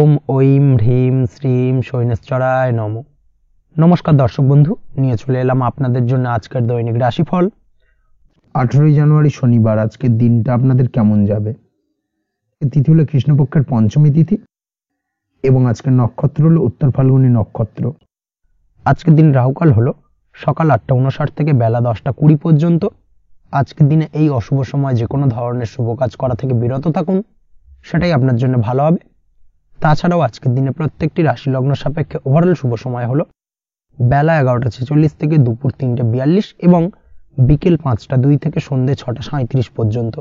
ওম ঐম হ্রিম শ্রীম শৈনেশ্বরায় নমঃ। নমস্কার দর্শক বন্ধু, নিয়ে চলে এলাম আপনাদের জন্য আজকের দৈনিক রাশিফল। 18 জানুয়ারি শনিবার। আজকের দিনটা আপনাদের কেমন যাবে? তিথি হলো কৃষ্ণপক্ষের পঞ্চমী তিথি এবং আজকের নক্ষত্র হলো উত্তর ফাল্গুনী নক্ষত্র। আজকের দিন রাহুকাল হলো সকাল 8:59 থেকে বেলা 10:20 পর্যন্ত। আজকের দিনে এই অশুভ সময় যে কোনো ধরনের শুভ কাজ করা থেকে বিরত থাকুন, সেটাই আপনার জন্য ভালো হবে। তাছাড়াও আজকের দিনে প্রত্যেকটি রাশি লগ্ন সাপেক্ষে ওভারঅল শুভ সময় হলো বেলা 11:46 থেকে দুপুর 3:42 এবং বিকেল 5:02 থেকে সন্ধ্যে 6:37 পর্যন্ত।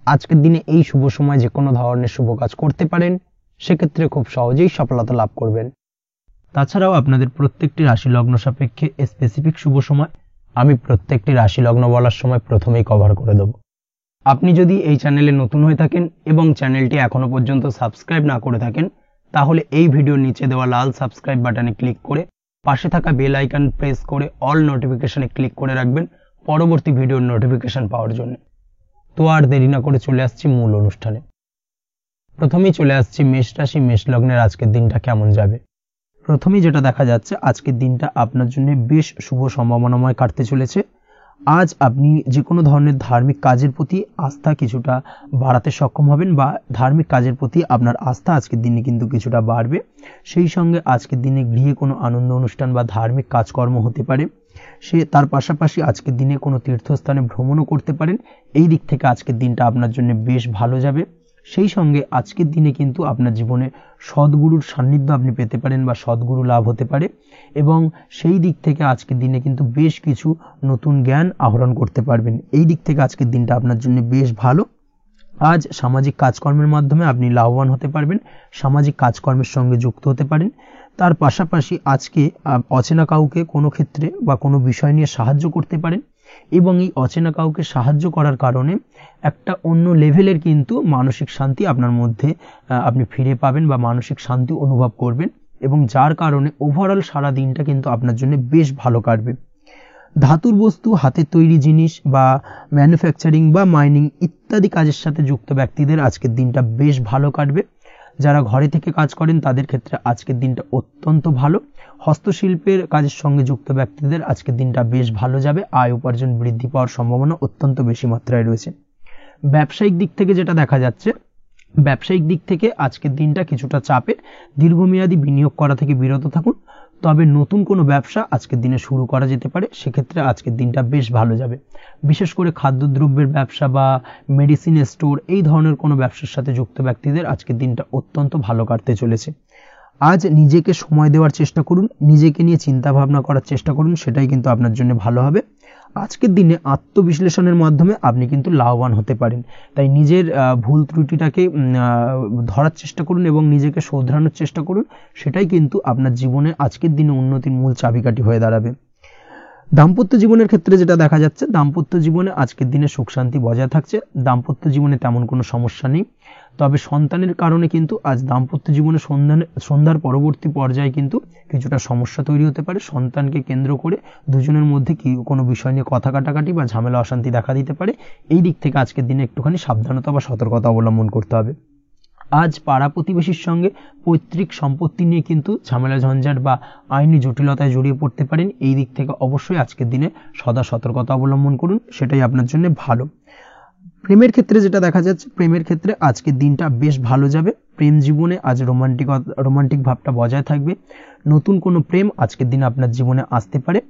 আজকের দিনে এই শুভ সময় যে কোনো ধরনের শুভ কাজ করতে পারেন, সেক্ষেত্রে খুব সহজেই সফলতা লাভ করবেন। তাছাড়াও আপনাদের প্রত্যেকটি রাশি লগ্ন সাপেক্ষে স্পেসিফিক শুভ সময় আমি প্রত্যেকটি রাশি লগ্ন বলার সময় প্রথমেই কভার করে দেব। আপনি যদি এই চ্যানেলে নতুন হয়ে থাকেন এবং চ্যানেলটি এখনো পর্যন্ত সাবস্ক্রাইব না করে থাকেন, তাহলে এই ভিডিওর নিচে দেওয়া লাল সাবস্ক্রাইব বাটনে ক্লিক করে পাশে থাকা বেল আইকন প্রেস করে অল নোটিফিকেশনে ক্লিক করে রাখবেন পরবর্তী ভিডিওর নোটিফিকেশন পাওয়ার জন্য। তো আর দেরি না করে চলে আসছি মূল অনুষ্ঠানে। প্রথমেই চলে আসছি মেষ রাশি মেষ লগ্নের আজকের দিনটা কেমন যাবে। প্রথমেই যেটা দেখা যাচ্ছে, আজকের দিনটা আপনার জন্য বেশ শুভ সম্ভাবনাময় কাটতে চলেছে। আজ আপনি যে কোনো ধরনের ধার্মিক কাজের প্রতি আস্থা কিছুটা বাড়াতে সক্ষম হবেন, বা ধার্মিক কাজের প্রতি আপনার আস্থা আজকের দিনে কিন্তু কিছুটা বাড়বে। সেই সঙ্গে আজকের দিনে গৃহে কোনো আনন্দ অনুষ্ঠান বা ধার্মিক কাজকর্ম হতে পারে। তার পাশাপাশি আজকের দিনে কোনো তীর্থস্থানে ভ্রমণও করতে পারেন। এই দিক থেকে আজকের দিনটা আপনার জন্য বেশ ভালো যাবে। সেই সঙ্গে আজকের দিনে কিন্তু আপনার জীবনে সদ্গুরুর সান্নিধ্য আপনি পেতে পারেন বা সদ্গুরু লাভ হতে পারে, এবং সেই দিক থেকে আজকের দিনে কিন্তু বেশ কিছু নতুন জ্ঞান আহরণ করতে পারবেন। এই দিক থেকে আজকের দিনটা আপনার জন্য বেশ ভালো। আজ সামাজিক কাজকর্মের মাধ্যমে আপনি লাভবান হতে পারবেন, সামাজিক কাজকর্মের সঙ্গে যুক্ত হতে পারেন। তার পাশাপাশি আজকে অচেনা কাউকে কোনো ক্ষেত্রে বা কোনো বিষয় নিয়ে সাহায্য করতে পারেন, এবং এই অচেনা কাউকে সাহায্য করার কারণে একটা অন্য লেভেলের কিন্তু মানসিক শান্তি আপনার মধ্যে আপনি ফিরে পাবেন বা মানসিক শান্তি অনুভব করবেন, এবং যার কারণে ওভারঅল সারা দিনটা কিন্তু আপনার জন্য বেশ ভালো কাটবে। ধাতুর বস্তু, হাতের তৈরি জিনিস বা ম্যানুফ্যাকচারিং বা মাইনিং ইত্যাদি কাজের সাথে যুক্ত ব্যক্তিদের আজকের দিনটা বেশ ভালো কাটবে। যারা ঘরে থেকে কাজ করেন তাদের ক্ষেত্রে আজকের দিনটা অত্যন্ত ভালো। হস্তশিল্পের কাজের সঙ্গে যুক্ত ব্যক্তিদের আজকের দিনটা বেশ ভালো যাবে। আয় উপার্জন বৃদ্ধি পাওয়ার সম্ভাবনা অত্যন্ত বেশি মাত্রায় রয়েছে। ব্যবসায়িক দিক থেকে যেটা দেখা যাচ্ছে, ব্যবসায়িক দিক থেকে আজকের দিনটা কিছুটা চাপের। দীর্ঘমেয়াদী বিনিয়োগ করা থেকে বিরত থাকুন, তবে নতুন কোনো ব্যবসা আজকের দিনে শুরু করা যেতে পারে। সেক্ষেত্রে আজকের দিনটা বেশ ভালো যাবে। বিশেষ করে খাদ্যদ্রব্যের ব্যবসা বা মেডিসিন স্টোর, এই ধরনের কোনো ব্যবসার সাথে যুক্ত ব্যক্তিদের আজকের দিনটা অত্যন্ত ভালো কাটতে চলেছে। আজ নিজেকে সময় দেওয়ার চেষ্টা করুন, নিজেকে নিয়ে চিন্তা ভাবনা করার চেষ্টা করুন, সেটাই কিন্তু আপনার জন্য ভালো হবে। আজকের দিনে আত্মবিশ্লেষণের মাধ্যমে আপনি কিন্তু লাভবান হতে পারেন। তাই নিজের ভুল ত্রুটিটাকে ধরার চেষ্টা করুন এবং নিজেকে শোধরানোর চেষ্টা করুন, সেটাই কিন্তু আপনার জীবনে আজকের দিনে উন্নতির মূল চাবিকাঠি হয়ে দাঁড়াবে। দাম্পত্য জীবনের ক্ষেত্রে যেটা দেখা যাচ্ছে, দাম্পত্য জীবনে আজকের দিনে সুখ শান্তি বজায় থাকছে। দাম্পত্য জীবনে তেমন কোনো সমস্যা নেই, তবে সন্তানের কারণে কিন্তু আজ দাম্পত্য জীবনে সন্ধ্যার পরবর্তী পর্যায়ে কিন্তু কিছুটা সমস্যা তৈরি হতে পারে। সন্তানকে কেন্দ্র করে দুজনের মধ্যে কোনো বিষয় নিয়ে কথা কাটাকাটি বা ঝামেলা অশান্তি দেখা দিতে পারে। এই দিক থেকে আজকের দিনে একটুখানি সাবধানতা বা সতর্কতা অবলম্বন করতে হবে। আজ পাড়া প্রতিবেশীর সঙ্গে পৈতৃক সম্পত্তি নিয়ে কিন্তু ঝামেলা ঝঞ্ঝাট বা আইনি জটিলতায় জড়িয়ে পড়তে পারেন। এই দিক থেকে অবশ্যই আজকের দিনে সদা সতর্কতা অবলম্বন করুন, সেটাই আপনার জন্য ভালো। প্রেমের ক্ষেত্রে যেটা দেখা যাচ্ছে, প্রেমের ক্ষেত্রে আজকের দিনটা বেশ ভালো যাবে। প্রেম জীবনে আজ রোমান্টিক ভাবটা বজায় থাকবে। নতুন কোনো প্রেম আজকের দিনে আপনার জীবনে আসতে পারে।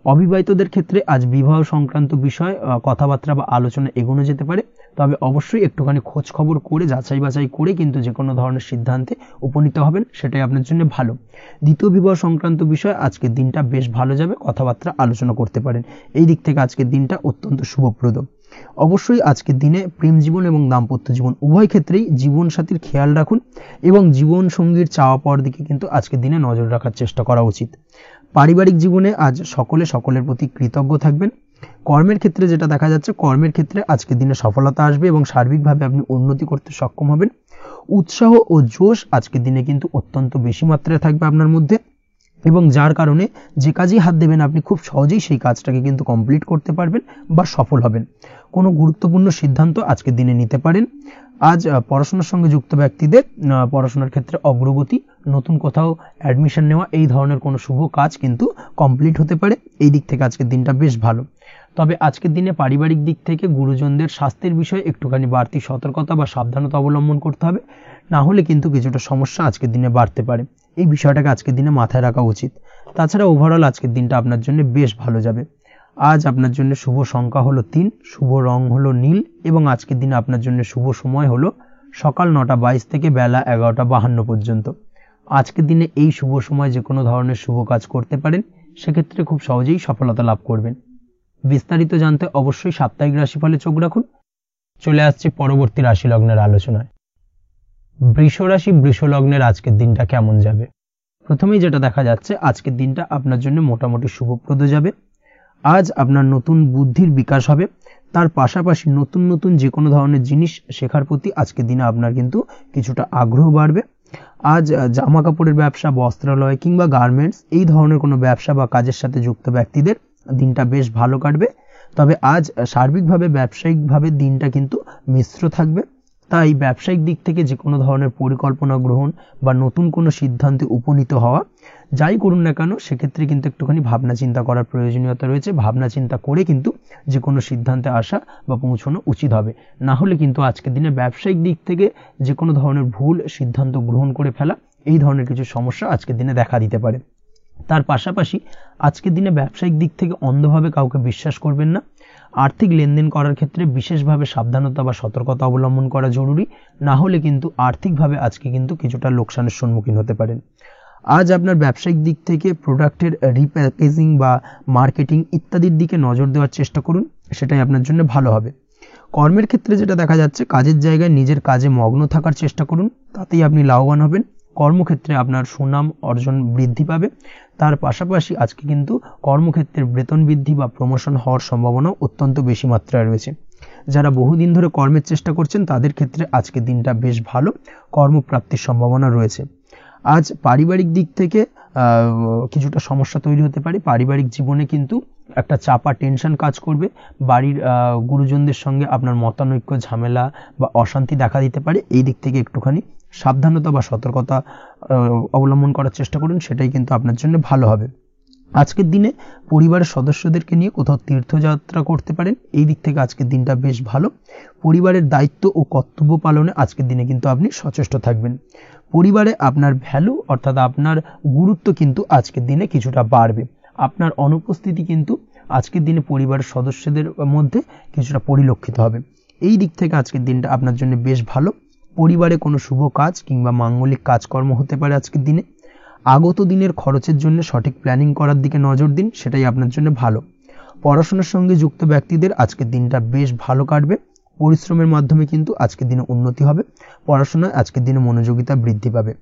অবিবাহিতদের ক্ষেত্রে আজ বিবাহ সংক্রান্ত বিষয় কথাবার্তা বা আলোচনা এগোনো যেতে পারে, তবে অবশ্যই একটুখানি খোঁজ খবর করে যাচাই বাছাই করে কিন্তু যে কোনো ধরনের সিদ্ধান্তে উপনীত হবেন, সেটাই আপনার জন্য ভালো। দ্বিতীয় বিবাহ সংক্রান্ত বিষয় আজকের দিনটা বেশ ভালো যাবে, কথাবার্তা আলোচনা করতে পারেন। এই দিক থেকে আজকের দিনটা অত্যন্ত শুভপ্রদ। অবশ্যই আজকের দিনে প্রেম জীবন এবং দাম্পত্য জীবন উভয় ক্ষেত্রেই জীবনসাথীর খেয়াল রাখুন, এবং জীবন সঙ্গীর চাওয়া পাওয়ার দিকে কিন্তু আজকের দিনে নজর রাখার চেষ্টা করা উচিত। পারিবারিক জীবনে আজ সকলের প্রতি কৃতজ্ঞ থাকবেন। কর্মের ক্ষেত্রে যেটা দেখা যাচ্ছে, কর্মের ক্ষেত্রে আজকের দিনে সফলতা আসবে এবং সার্বিকভাবে আপনি উন্নতি করতে সক্ষম হবেন। উৎসাহ ও জোশ আজকের দিনে কিন্তু অত্যন্ত বেশি মাত্রায় থাকবে আপনার মধ্যে, এবং যার কারণে যে কাজেই হাত দেবেন আপনি খুব সহজেই সেই কাজটাকে কিন্তু কমপ্লিট করতে পারবেন বা সফল হবেন। কোনো গুরুত্বপূর্ণ সিদ্ধান্ত আজকের দিনে নিতে পারেন। আজ পড়াশোনার সঙ্গে যুক্ত ব্যক্তিদের পড়াশোনার ক্ষেত্রে অগ্রগতি, নতুন কোথাও অ্যাডমিশন নেওয়া, এই ধরনের কোনো শুভ কাজ কিন্তু কমপ্লিট হতে পারে। এই দিক থেকে আজকের দিনটা বেশ ভালো। তবে আজকের দিনে পারিবারিক দিক থেকে গুরুজনদের স্বাস্থ্যের বিষয়ে একটুখানি বাড়তি সতর্কতা বা সাবধানতা অবলম্বন করতে হবে, না হলে কিন্তু কিছুটা সমস্যা আজকের দিনে বাড়তে পারে। এই বিষয়টাকে আজকের দিনে মাথায় রাখা উচিত। তাছাড়া ওভারঅল আজকের দিনটা আপনার জন্য বেশ ভালো যাবে। আজ আপনার জন্য শুভ সংখ্যা হলো 3, শুভ রং হলো নীল এবং আজকের দিনে আপনার জন্য শুভ সময় হলো সকাল 9:22 থেকে বেলা 11:52 পর্যন্ত। আজকের দিনে এই শুভ সময় যে কোনো ধরনের শুভ কাজ করতে পারেন, সেক্ষেত্রে খুব সহজেই সফলতা লাভ করবেন। বিস্তারিত জানতে অবশ্যই সাপ্তাহিক রাশিফলে চোখ রাখুন। চলে আসছে পরবর্তী রাশি লগ্নের আলোচনায়। বৃষ রাশি, বৃষ লগ্নের আজকের দিনটা কেমন যাবে? প্রথমেই যেটা দেখা যাচ্ছে, আজকের দিনটা আপনার জন্য মোটামুটি শুভপ্রদ যাবে। আজ আপনার নতুন বুদ্ধির বিকাশ হবে, তার পাশাপাশি নতুন নতুন যে কোনো ধরনের জিনিস শেখার প্রতি আজকের দিনে আপনার কিন্তু কিছুটা আগ্রহ বাড়বে। আজ জামা কাপড়ের ব্যবসা, বস্ত্রালয় কিংবা গার্মেন্টস এই ধরনের কোনো ব্যবসা বা কাজের সাথে যুক্ত ব্যক্তিদের দিনটা বেশ ভালো কাটবে। তবে আজ সার্বিকভাবে ব্যবসায়িকভাবে দিনটা কিন্তু মিশ্র থাকবে, তাই ব্যবসায়িক দিক থেকে যে কোনো ধরনের পরিকল্পনা গ্রহণ বা নতুন কোনো সিদ্ধান্তে উপনীত হওয়া, যাই করুন না কেন সেক্ষেত্রে কিন্তু একটুখানি ভাবনা চিন্তা করার প্রয়োজনীয়তা রয়েছে। ভাবনা চিন্তা করে কিন্তু যে কোনো সিদ্ধান্তে আসা বা পৌঁছানো উচিত হবে, না হলে কিন্তু আজকের দিনে ব্যবসায়িক দিক থেকে যে কোনো ধরনের ভুল সিদ্ধান্ত গ্রহণ করে ফেলা, এই ধরনের কিছু সমস্যা আজকের দিনে দেখা দিতে পারে। তার পাশাপাশি আজকের দিনে ব্যবসায়িক দিক থেকে অন্ধভাবে কাউকে বিশ্বাস করবেন না। আর্থিক লেনদেন করার ক্ষেত্রে বিশেষভাবে সাবধানতা বা সতর্কতা অবলম্বন করা জরুরি, না হলে কিন্তু আর্থিকভাবে আজকে কিন্তু কিছুটা লোকসানের সম্মুখীন হতে পারেন। আজ আপনার ব্যবসায়িক দিক থেকে প্রোডাক্টের রিপ্যাকেজিং বা মার্কেটিং ইত্যাদির দিকে নজর দেওয়ার চেষ্টা করুন, সেটাই আপনার জন্য ভালো হবে। কর্মের ক্ষেত্রে যেটা দেখা যাচ্ছে, কাজের জায়গায় নিজের কাজে মগ্ন থাকার চেষ্টা করুন, তাতেই আপনি লাভবান হবেন। কর্মক্ষেত্রে আপনার সুনাম অর্জন বৃদ্ধি পাবে। তার পাশাপাশি আজকে কিন্তু কর্মক্ষেত্রের বেতন বৃদ্ধি বা প্রমোশন হওয়ার সম্ভাবনা অত্যন্ত বেশি মাত্রায় রয়েছে। যারা বহুদিন ধরে কর্মের চেষ্টা করছেন তাদের ক্ষেত্রে আজকের দিনটা বেশ ভালো, কর্মপ্রাপ্তির সম্ভাবনা রয়েছে। আজ পারিবারিক দিক থেকে কিছুটা সমস্যা তৈরি হতে পারে। পারিবারিক জীবনে কিন্তু একটা চাপা টেনশন কাজ করবে। বাড়ির গুরুজনদের সঙ্গে আপনার মতানৈক্য, ঝামেলা বা অশান্তি দেখা দিতে পারে। এই দিক থেকে একটুখানি সাবধানতা বা সতর্কতা অবলম্বন করার চেষ্টা করুন, সেটাই কিন্তু আপনার জন্য ভালো হবে। আজকের দিনে পরিবারের সদস্যদেরকে নিয়ে কোথাও তীর্থযাত্রা করতে পারেন, এই দিক থেকে আজকের দিনটা বেশ ভালো। পরিবারের দায়িত্ব ও কর্তব্য পালনে আজকের দিনে কিন্তু আপনি সচেষ্ট থাকবেন। পরিবারে আপনার ভ্যালু অর্থাৎ আপনার গুরুত্ব কিন্তু আজকের দিনে কিছুটা বাড়বে। আপনার অনুপস্থিতি কিন্তু আজকের দিনে পরিবারের সদস্যদের মধ্যে কিছুটা পরিলক্ষিত হবে। এই দিক থেকে আজকের দিনটা আপনার জন্য বেশ ভালো। পরিবারে কোনো শুভ কাজ কিংবা মাঙ্গলিক কাজকর্ম হতে পারে আজকের দিনে। আগত দিনের খরচের জন্য সঠিক প্ল্যানিং করার দিকে নজর দিন, সেটাই আপনার জন্য ভালো। পড়াশোনার সঙ্গে যুক্ত ব্যক্তিদের আজকের দিনটা বেশ ভালো কাটবে। পরিশ্রমের মাধ্যমে কিন্তু আজকের দিনে উন্নতি হবে। পড়াশোনায় আজকের দিনে মনোযোগিতা বৃদ্ধি পাবে।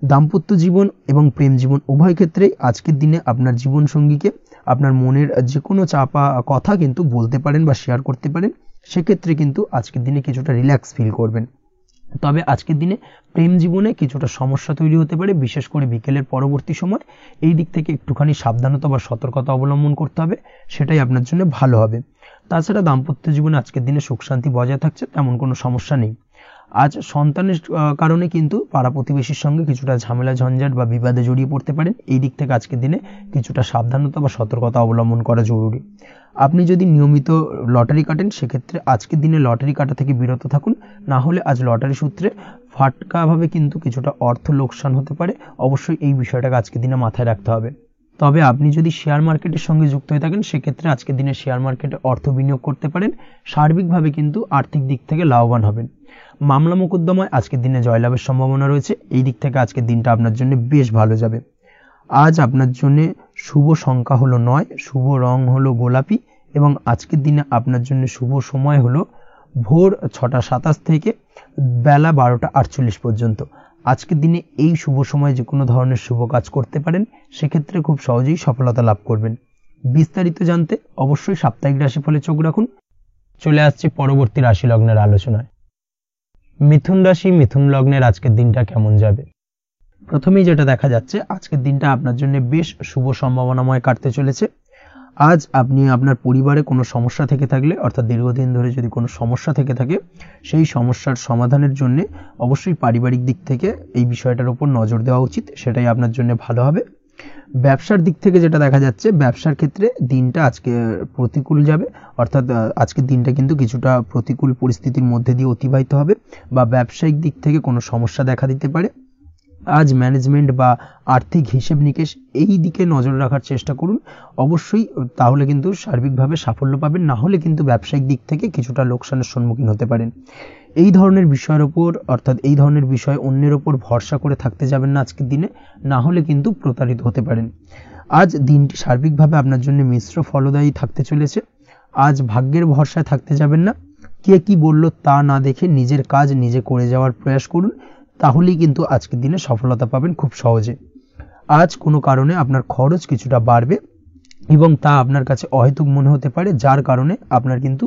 দাম্পত্য জীবন এবং প্রেম জীবন উভয় ক্ষেত্রেই আজকের দিনে আপনার জীবনসঙ্গীকে আপনার মনের যে কোনো চাপা কথা কিন্তু বলতে পারেন বা শেয়ার করতে পারেন। সেক্ষেত্রে কিন্তু আজকের দিনে কিছুটা রিল্যাক্স ফিল করবেন। তবে আজকের দিনে প্রেম জীবনে কিছুটা সমস্যা তৈরি হতে পারে, বিশেষ করে বিকেলের পরবর্তী সময়। এই দিক থেকে একটুখানি সাবধানতা বা সতর্কতা অবলম্বন করতে হবে, সেটাই আপনার জন্য ভালো হবে। তাছাড়া দাম্পত্য জীবনে আজকের দিনে সুখ শান্তি বজায় থাকছে, তেমন কোনো সমস্যা নেই। আজ সন্তানের কারণে কিন্তু পাড়া প্রতিবেশীর সঙ্গে কিছুটা ঝামেলা ঝঞ্ঝাট বা বিবাদে জড়িয়ে পড়তে পারেন। এই দিক থেকে আজকের দিনে কিছুটা সাবধানতা বা সতর্কতা অবলম্বন করা জরুরি। আপনি যদি নিয়মিত লটারি কাটেন, সেক্ষেত্রে আজকের দিনে লটারি কাটা থেকে বিরত থাকুন, না হলে আজ লটারি সূত্রে ফাটকাভাবে কিন্তু কিছুটা অর্থ লোকসান হতে পারে। অবশ্যই এই বিষয়টাকে আজকের দিনে মাথায় রাখতে হবে। তবে আপনি যদি শেয়ার মার্কেটের সঙ্গে যুক্ত হয়ে থাকেন, সেক্ষেত্রে আজকের দিনে শেয়ার মার্কেটে অর্থ বিনিয়োগ করতে পারেন। সার্বিকভাবে কিন্তু আর্থিক দিক থেকে লাভবান হবেন। মামলা মোকদ্দমায় আজকের দিনে জয়লাভের সম্ভাবনা রয়েছে। এই দিক থেকে আজকের দিনটা আপনার জন্য বেশ ভালো যাবে। আজ আপনার জন্য শুভ সংখ্যা হলো 9, শুভ রং হলো গোলাপি এবং আজকের দিনে আপনার জন্য শুভ সময় হলো ভোর 6:27 থেকে বেলা 12:48 পর্যন্ত। আজকের দিনে এই শুভ সময়ে যে কোনো ধরনের শুভ কাজ করতে পারেন, সেক্ষেত্রে খুব সহজেই সফলতা লাভ করবেন। বিস্তারিত জানতে অবশ্যই সাপ্তাহিক রাশিফলে চোখ রাখুন। চলে আসছে পরবর্তী রাশি লগ্নের আলোচনায়। মিথুন রাশি, মিথুন লগ্নের আজকের দিনটা কেমন যাবে? প্রথমেই যেটা দেখা যাচ্ছে, আজকের দিনটা আপনার জন্য বেশ শুভ সম্ভাবনাময় কাটতে চলেছে। আজ আপনি আপনার পরিবারে কোনো সমস্যা থেকে থাকলে, অর্থাৎ দীর্ঘদিন ধরে যদি কোনো সমস্যা থেকে থাকে, সেই সমস্যার সমাধানের জন্য অবশ্যই পারিবারিক দিক থেকে এই বিষয়টার উপর নজর দেওয়া উচিত, সেটাই আপনার জন্য ভালো হবে। ব্যবসার দিক থেকে যেটা দেখা যাচ্ছে, ব্যবসার ক্ষেত্রে দিনটা আজকে প্রতিকূল যাবে, অর্থাৎ আজকের দিনটা কিন্তু কিছুটা প্রতিকূল পরিস্থিতির মধ্যে দিয়ে অতিবাহিত হবে, বা ব্যবসায়িক দিক থেকে কোনো সমস্যা দেখা দিতে পারে। আজ ম্যানেজমেন্ট বা আর্থিক হিসেব নিকেশ এই দিকে নজর রাখার চেষ্টা করুন অবশ্যই, তাহলে কিন্তু সার্বিকভাবে সাফল্য পাবেন। না হলে কিন্তু ব্যবসায়িক দিক থেকে কিছুটা লোকসানের সম্মুখীন হতে পারেন। এই ধরনের বিষয়ের ওপর, অর্থাৎ এই ধরনের বিষয় অন্যের ওপর ভরসা করে থাকতে যাবেন না আজকের দিনে, না হলে কিন্তু প্রতারিত হতে পারেন। আজ দিনটি সার্বিকভাবে আপনার জন্য মিশ্র ফলদায়ী থাকতে চলেছে। আজ ভাগ্যের ভরসায় থাকতে যাবেন না, কে কি বলল তা না দেখে নিজের কাজ নিজে করে যাওয়ার প্রয়াস করুন, তাহলেই কিন্তু আজকের দিনে সফলতা পাবেন খুব সহজে। আজ কোনো কারণে আপনার খরচ কিছুটা বাড়বে এবং তা আপনার কাছে অহেতুক মনে হতে পারে, যার কারণে আপনার কিন্তু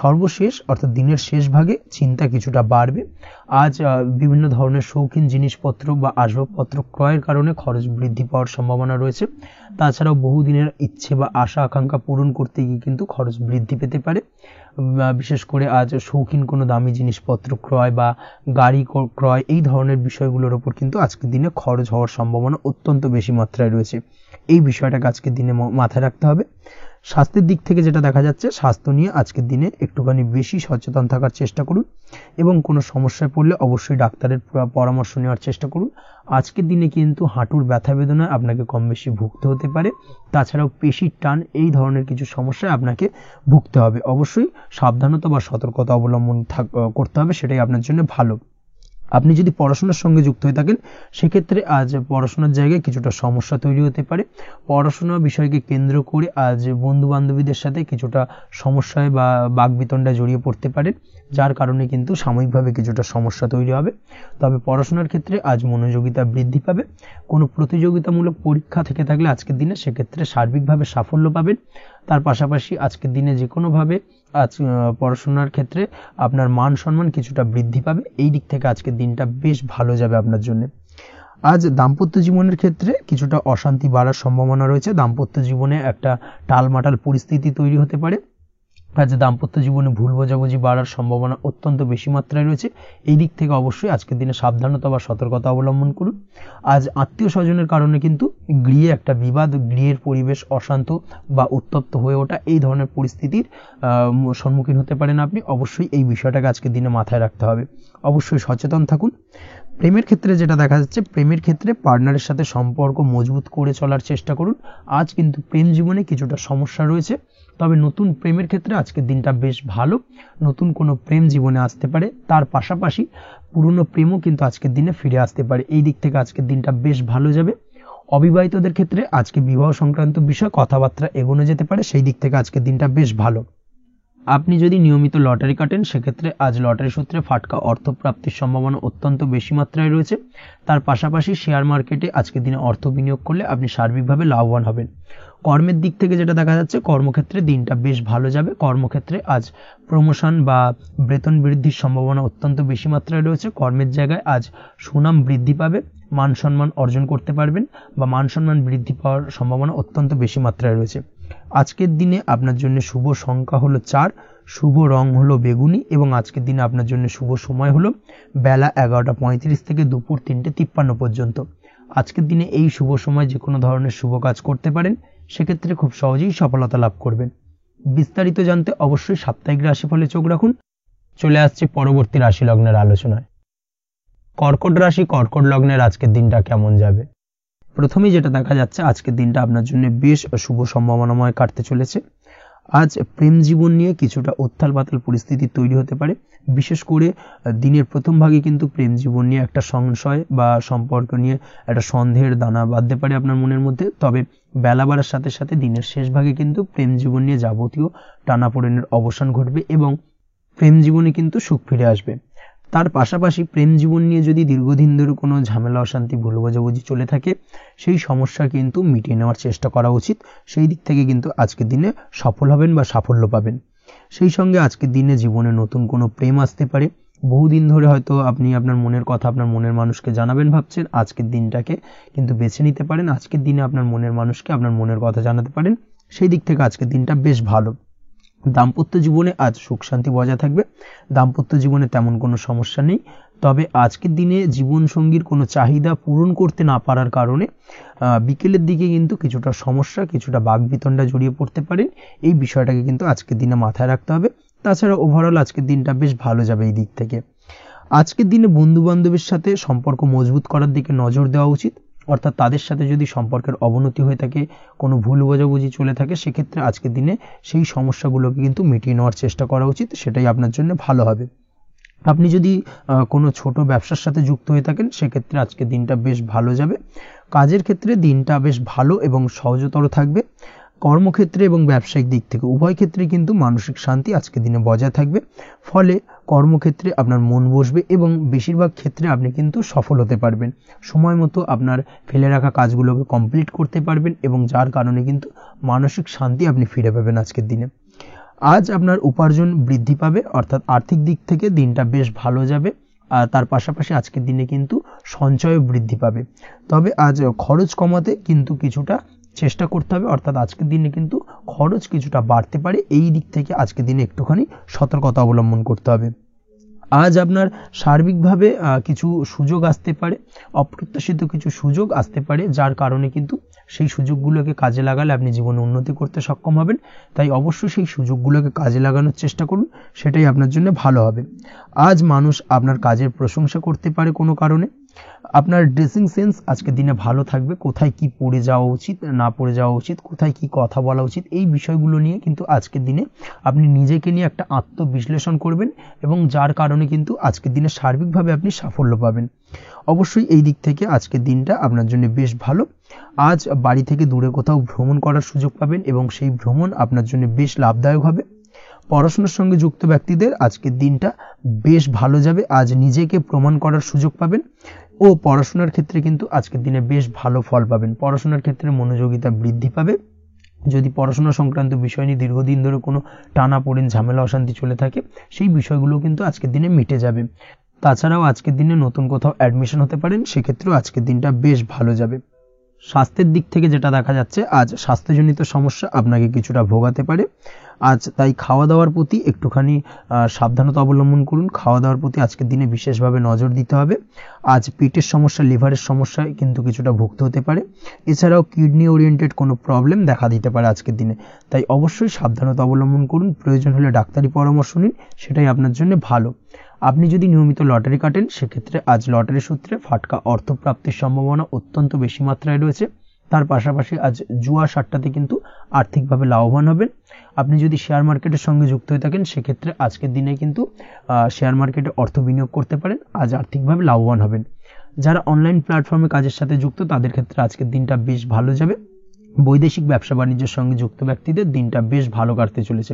সর্বশেষ অর্থাৎ দিনের শেষ ভাগে চিন্তা কিছুটা বাড়বে। আজ বিভিন্ন ধরনের শৌখিন জিনিসপত্র বা আসবাবপত্র ক্রয়ের কারণে খরচ বৃদ্ধি পাওয়ার সম্ভাবনা রয়েছে। তাছাড়াও বহুদিনের ইচ্ছে বা আশা আকাঙ্ক্ষা পূরণ করতে গিয়ে কিন্তু খরচ বৃদ্ধি পেতে পারে। বিশেষ করে আজ শৌখিন কোনো দামি জিনিসপত্র ক্রয় বা গাড়ি ক্রয় এই ধরনের বিষয়গুলোর উপর কিন্তু আজকের দিনে খরচ হওয়ার সম্ভাবনা অত্যন্ত বেশি মাত্রায় রয়েছে। এই বিষয়টাকে আজকের দিনে মাথায় রাখতে হবে। স্বাস্থ্যের দিক থেকে যেটা দেখা যাচ্ছে, স্বাস্থ্য নিয়ে আজকের দিনে একটুখানি বেশি সচেতন থাকার চেষ্টা করুন এবং কোনো সমস্যায় পড়লে অবশ্যই ডাক্তারের পরামর্শ নেওয়ার চেষ্টা করুন। আজকের দিনে কিন্তু হাঁটুর ব্যথা বেদনায় আপনাকে কম বেশি ভুগতে হতে পারে। তাছাড়াও পেশির টান এই ধরনের কিছু সমস্যায় আপনাকে ভুগতে হবে। অবশ্যই সাবধানতা বা সতর্কতা অবলম্বন করতে হবে, সেটাই আপনার জন্য ভালো। আপনি যদি পড়াশোনার সঙ্গে যুক্ত হয়ে থাকেন, সেক্ষেত্রে আজ পড়াশোনার জায়গায় কিছুটা সমস্যা তৈরি হতে পারে। পড়াশোনা বিষয়কে কেন্দ্র করে আজ বন্ধু বান্ধবীদের সাথে কিছুটা সমস্যায় বা বাকবিতণ্ডায় জড়িয়ে পড়তে পারেন, যার কারণে কিন্তু সাময়িকভাবে কিছুটা সমস্যা তৈরি হবে। তবে পড়াশোনার ক্ষেত্রে আজ মনোযোগিতা বৃদ্ধি পাবে। কোনো প্রতিযোগিতামূলক পরীক্ষা থেকে থাকলে আজকের দিনে সেক্ষেত্রে সার্বিকভাবে সাফল্য পাবেন। তার পাশাপাশি আজকের দিনে যে কোনোভাবে আজ পড়াশোনার ক্ষেত্রে আপনার মান সম্মান কিছুটা বৃদ্ধি পাবে। এই দিক থেকে আজকের দিনটা বেশ ভালো যাবে আপনার জন্য। আজ দাম্পত্য জীবনের ক্ষেত্রে কিছুটা অশান্তি বাড়ার সম্ভাবনা রয়েছে। দাম্পত্য জীবনে একটা টালমাটাল পরিস্থিতি তৈরি হতে পারে। আজ দাম্পত্য জীবনে ভুল বোঝাবুঝি বাড়ার সম্ভাবনা অত্যন্ত বেশি মাত্রায় রয়েছে। এই দিক থেকে অবশ্যই আজকের দিনে সাবধানতা বা সতর্কতা অবলম্বন করুন। আজ আত্মীয় স্বজনের কারণে কিন্তু গৃহে একটা বিবাদ, গৃহের পরিবেশ অশান্ত বা উত্তপ্ত হয়ে ওঠা এই ধরনের পরিস্থিতির সম্মুখীন হতে পারেন আপনি। অবশ্যই এই বিষয়টাকে আজকের দিনে মাথায় রাখতে হবে। অবশ্যই সচেতন থাকুন। প্রেমের ক্ষেত্রে যেটা দেখা যাচ্ছে, প্রেমের ক্ষেত্রে পার্টনারের সাথে সম্পর্ক মজবুত করে চলার চেষ্টা করুন। আজ কিন্তু প্রেম জীবনে কিছুটা সমস্যা রয়েছে, তবে নতুন প্রেমের ক্ষেত্রে আজকের দিনটা বেশ ভালো। নতুন কোনো প্রেম জীবনে আসতে পারে, তার পাশাপাশি পুরনো প্রেমও কিন্তু আজকের দিনে ফিরে আসতে পারে। এই দিক থেকে আজকের দিনটা বেশ ভালো যাবে। অবিবাহিতদের ক্ষেত্রে আজকে বিবাহ সংক্রান্ত বিষয় কথাবার্তা এগোনো যেতে পারে, সেই দিক থেকে আজকের দিনটা বেশ ভালো। আপনি যদি নিয়মিত লটারি কাটেন, সেক্ষেত্রে আজ লটারি সূত্রে ফাটকা অর্থপ্রাপ্তির সম্ভাবনা অত্যন্ত বেশি মাত্রায় রয়েছে। তার পাশাপাশি শেয়ার মার্কেটে আজকের দিনে অর্থ বিনিয়োগ করলে আপনি সার্বিকভাবে লাভবান হবেন। কর্মের দিক থেকে যেটা দেখা যাচ্ছে, কর্মক্ষেত্রে দিনটা বেশ ভালো যাবে। কর্মক্ষেত্রে আজ প্রমোশন বা বেতন বৃদ্ধির সম্ভাবনা অত্যন্ত বেশি মাত্রায় রয়েছে। কর্মের জায়গায় আজ সুনাম বৃদ্ধি পাবে, মান সম্মান অর্জন করতে পারবেন বা মান সম্মান বৃদ্ধি পাওয়ার সম্ভাবনা অত্যন্ত বেশি মাত্রায় রয়েছে। আজকের দিনে আপনার জন্য শুভ সংখ্যা হলো 4, শুভ রং হলো বেগুনি এবং আজকের দিনে আপনার জন্য শুভ সময় হলো বেলা 11:35 থেকে দুপুর 3:53 পর্যন্ত। আজকের দিনে এই শুভ সময় যে কোনো ধরনের শুভ কাজ করতে পারেন, সেক্ষেত্রে খুব সহজেই সফলতা লাভ করবেন। বিস্তারিত জানতে অবশ্যই সাপ্তাহিক রাশিফলে চোখ রাখুন। চলে আসছে পরবর্তী রাশি লগ্নের আলোচনায়। কর্কট রাশি, কর্কট লগ্নের আজকের দিনটা কেমন যাবে? প্রথমেই যেটা দেখা যাচ্ছে, আজকের দিনটা আপনার জন্য বেশ শুভ সম্ভাবনাময় কাটতে চলেছে। আজ প্রেম জীবন নিয়ে কিছুটা উত্থাল পাতাল পরিস্থিতি তৈরি হতে পারে। বিশেষ করে দিনের প্রথম ভাগে কিন্তু প্রেম জীবন নিয়ে একটা সংশয় বা সম্পর্ক নিয়ে একটা সন্দেহের দানা বাঁধতে পারে আপনার মনের মধ্যে। তবে বেলা বাড়ার সাথে সাথে দিনের শেষ ভাগে কিন্তু প্রেম জীবন নিয়ে যাবতীয় টানাপোড়েনের অবসান ঘটবে এবং প্রেম জীবনে কিন্তু সুখ ফিরে আসবে। তার পাশাপাশি প্রেম জীবন নিয়ে যদি দীর্ঘদিন ধরে কোনো ঝামেলা অশান্তি ভুল বোঝাবুঝি চলে থাকে, সেই সমস্যা কিন্তু মিটিয়ে নেওয়ার চেষ্টা করা উচিত। সেই দিক থেকে কিন্তু আজকের দিনে সফল হবেন বা সাফল্য পাবেন। সেই সঙ্গে আজকের দিনে জীবনে নতুন কোনো প্রেম আসতে পারে। বহুদিন ধরে হয়তো আপনি আপনার মনের কথা আপনার মনের মানুষকে জানাবেন ভাবছেন, আজকের দিনটাকে কিন্তু বেছে নিতে পারেন। আজকের দিনে আপনার মনের মানুষকে আপনার মনের কথা জানাতে পারেন, সেই দিক থেকে আজকের দিনটা বেশ ভালো। দাম্পত্য জীবনে আজ সুখ শান্তি বজায় থাকবে, দাম্পত্য জীবনে তেমন কোনো সমস্যা নেই। তবে আজকের দিনে জীবনসঙ্গীর কোনো চাহিদা পূরণ করতে না পারার কারণে বিকেলের দিকে কিন্তু কিছুটা সমস্যা, কিছুটা বাকবিতণ্ডা জড়িয়ে পড়তে পারেন। এই বিষয়টাকে কিন্তু আজকের দিনে মাথায় রাখতে হবে। তাছাড়া ওভারঅল আজকের দিনটা বেশ ভালো যাবে এই দিক থেকে। আজকের দিনে বন্ধু বান্ধবের সাথে সম্পর্ক মজবুত করার দিকে নজর দেওয়া উচিত, অর্থাৎ তাদের সাথে যদি সম্পর্কের অবনতি হয়ে থাকে, কোনো ভুল বোঝাবুঝি চলে থাকে, সেক্ষেত্রে আজকের দিনে সেই সমস্যাগুলোকে কিন্তু মিটিয়ে নেওয়ার চেষ্টা করা উচিত, সেটাই আপনার জন্য ভালো হবে। আপনি যদি কোনো ছোট ব্যবসার সাথে যুক্ত হয়ে থাকেন, সেক্ষেত্রে আজকের দিনটা বেশ ভালো যাবে। কাজের ক্ষেত্রে দিনটা বেশ ভালো এবং সহজতর থাকবে। কর্মক্ষেত্রে এবং ব্যবসায়িক দিক থেকে উভয় ক্ষেত্রে কিন্তু মানসিক শান্তি আজকের দিনে বজায় থাকবে। ফলে কর্মক্ষেত্রে আপনার মন বসবে এবং বেশিরভাগ ক্ষেত্রে আপনি কিন্তু সফল হতে পারবেন। সময় মতো আপনার ফেলে রাখা কাজগুলোকে কমপ্লিট করতে পারবেন এবং যার কারণে কিন্তু মানসিক শান্তি আপনি ফিরে পাবেন আজকের দিনে। আজ আপনার উপার্জন বৃদ্ধি পাবে, অর্থাৎ আর্থিক দিক থেকে দিনটা বেশ ভালো যাবে। আর তার পাশাপাশি আজকের দিনে কিন্তু সঞ্চয় বৃদ্ধি পাবে। তবে আজ খরচ কমাতে কিন্তু কিছুটা চেষ্টা করতে হবে, অর্থাৎ আজকের দিনে কিন্তু খরচ কিছুটা বাড়তে পারে। এই দিক থেকে আজকের দিনে একটুখানি সতর্কতা অবলম্বন করতে হবে। আজ আপনার সার্বিকভাবে কিছু সুযোগ আসতে পারে, অপ্রত্যাশিত কিছু সুযোগ আসতে পারে, যার কারণে কিন্তু সেই সুযোগগুলোকে কাজে লাগালে আপনি জীবনে উন্নতি করতে সক্ষম হবেন। তাই অবশ্যই সেই সুযোগগুলোকে কাজে লাগানোর চেষ্টা করুন, সেটাই আপনার জন্য ভালো হবে। আজ মানুষ আপনার কাজের প্রশংসা করতে পারে কোনো কারণে। আপনার ড্রেসিং সেন্স আজকের দিনে ভালো থাকবে, কোথায় কি পরে যাওয়া উচিত না পরে যাওয়া উচিত, কোথায় কি কথা বলা উচিত, এই বিষয়গুলো নিয়ে কিন্তু আজকের দিনে আপনি নিজেকে নিয়ে একটা আত্মবিশ্লেষণ করবেন এবং যার কারণে কিন্তু আজকের দিনে সার্বিকভাবে আপনি সাফল্য পাবেন। অবশ্যই এই দিক থেকে আজকের দিনটা আপনার জন্য বেশ ভালো। আজ বাড়ি থেকে দূরে কোথাও ভ্রমণ করার সুযোগ পাবেন এবং সেই ভ্রমণ আপনার জন্য বেশ লাভদায়ক হবে। পড়াশোনার সঙ্গে যুক্ত ব্যক্তিদের আজকের দিনটা বেশ ভালো যাবে। আজ নিজেকে প্রমাণ করার সুযোগ পাবেন ও পড়াশোনার ক্ষেত্রে কিন্তু আজকের দিনে বেশ ভালো ফল পাবেন। পড়াশোনার ক্ষেত্রে মনোযোগিতা বৃদ্ধি পাবে। যদি পড়াশোনা সংক্রান্ত বিষয় নিয়ে দীর্ঘদিন ধরে কোনো টানাপোড়েন, ঝামেলা, অশান্তি চলে থাকে, সেই বিষয়গুলো কিন্তু আজকের দিনে মিটে যাবে। তাছাড়াও আজকের দিনে নতুন কোথাও অ্যাডমিশন হতে পারেন, সেক্ষেত্রেও আজকের দিনটা বেশ ভালো যাবে। স্বাস্থ্যের দিক থেকে যেটা দেখা যাচ্ছে, আজ স্বাস্থ্যজনিত সমস্যা আপনাকে কিছুটা ভোগাতে পারে। আজ তাই খাওয়া দাওয়ার প্রতি একটুখানি সাবধানতা অবলম্বন করুন। খাওয়া দাওয়ার প্রতি আজকের দিনে বিশেষভাবে নজর দিতে হবে। আজ পেটের সমস্যা, লিভারের সমস্যায় কিন্তু কিছুটা ভুগতে হতে পারে। এছাড়াও কিডনি ওরিয়েন্টেড কোনো প্রবলেম দেখা দিতে পারে আজকের দিনে। তাই অবশ্যই সাবধানতা অবলম্বন করুন। প্রয়োজন হলে ডাক্তারি পরামর্শ নিন, সেটাই আপনার জন্য ভালো। আপনি যদি নিয়মিত লটারি কাটেন, সেক্ষেত্রে আজ লটারি সূত্রে ফাটকা অর্থপ্রাপ্তির সম্ভাবনা অত্যন্ত বেশি মাত্রায় রয়েছে। তার পাশাপাশি আজ জুয়া সাট্টাতে কিন্তু আর্থিকভাবে লাভবান হবেন। আপনি যদি শেয়ার মার্কেটের সঙ্গে যুক্ত হয়ে থাকেন, সেক্ষেত্রে আজকের দিনে কিন্তু শেয়ার মার্কেটে অর্থ বিনিয়োগ করতে পারেন, আজ আর্থিকভাবে লাভবান হবেন। যারা অনলাইন প্ল্যাটফর্মে কাজের সাথে যুক্ত, তাদের ক্ষেত্রে আজকের দিনটা বেশ ভালো যাবে। বৈদেশিক ব্যবসা বাণিজ্যের সঙ্গে যুক্ত ব্যক্তিদের দিনটা বেশ ভালো কাটতে চলেছে।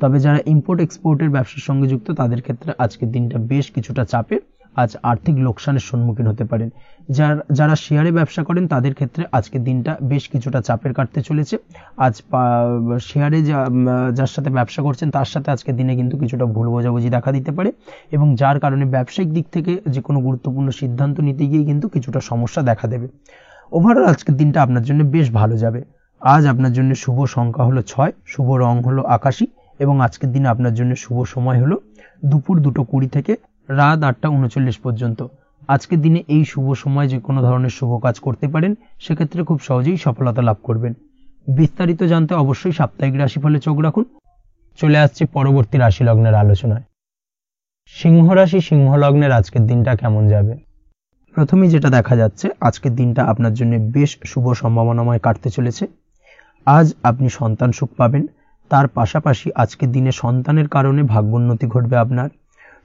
তবে যারা ইম্পোর্ট এক্সপোর্টের ব্যবসার সঙ্গে যুক্ত, তাদের ক্ষেত্রে আজকের দিনটা বেশ কিছুটা চাপের। আজ আর্থিক লোকসানের সম্মুখীন হতে পারেন। যারা শেয়ারে ব্যবসা করেন, তাদের ক্ষেত্রে আজকের দিনটা বেশ কিছুটা চাপের কাটতে চলেছে। আজ শেয়ারে যার সাথে ব্যবসা করছেন, তার সাথে আজকের দিনে কিন্তু কিছুটা ভুল বোঝাবুঝি দেখা দিতে পারে এবং যার কারণে ব্যবসায়িক দিক থেকে যে কোনো গুরুত্বপূর্ণ সিদ্ধান্ত নিতে গিয়ে কিন্তু কিছুটা সমস্যা দেখা দেবে। ওভারঅল আজকের দিনটা আপনার জন্য বেশ ভালো যাবে। আজ আপনার জন্য শুভ সংখ্যা হলো 6, শুভ রং হলো আকাশী এবং আজকের দিনে আপনার জন্য শুভ সময় হলো দুপুর 2:20 থেকে রাত 8:39 পর্যন্ত। আজকের দিনে এই শুভ সময় যে কোনো ধরনের শুভ কাজ করতে পারেন, সেক্ষেত্রে খুব সহজেই সফলতা লাভ করবেন। বিস্তারিত জানতে অবশ্যই সাপ্তাহিক রাশিফলে চোখ রাখুন। চলে আসছে পরবর্তী রাশি লগ্নের আলোচনায়। সিংহ রাশি, সিংহ লগ্নের আজকের দিনটা কেমন যাবে? প্রথমেই যেটা দেখা যাচ্ছে, আজকের দিনটা আপনার জন্য বেশ শুভ সম্ভাবনাময় কাটতে চলেছে। আজ আপনি সন্তান সুখ পাবেন। তার পাশাপাশি আজকের দিনে সন্তানের কারণে ভাগ্যোন্নতি ঘটবে আপনার।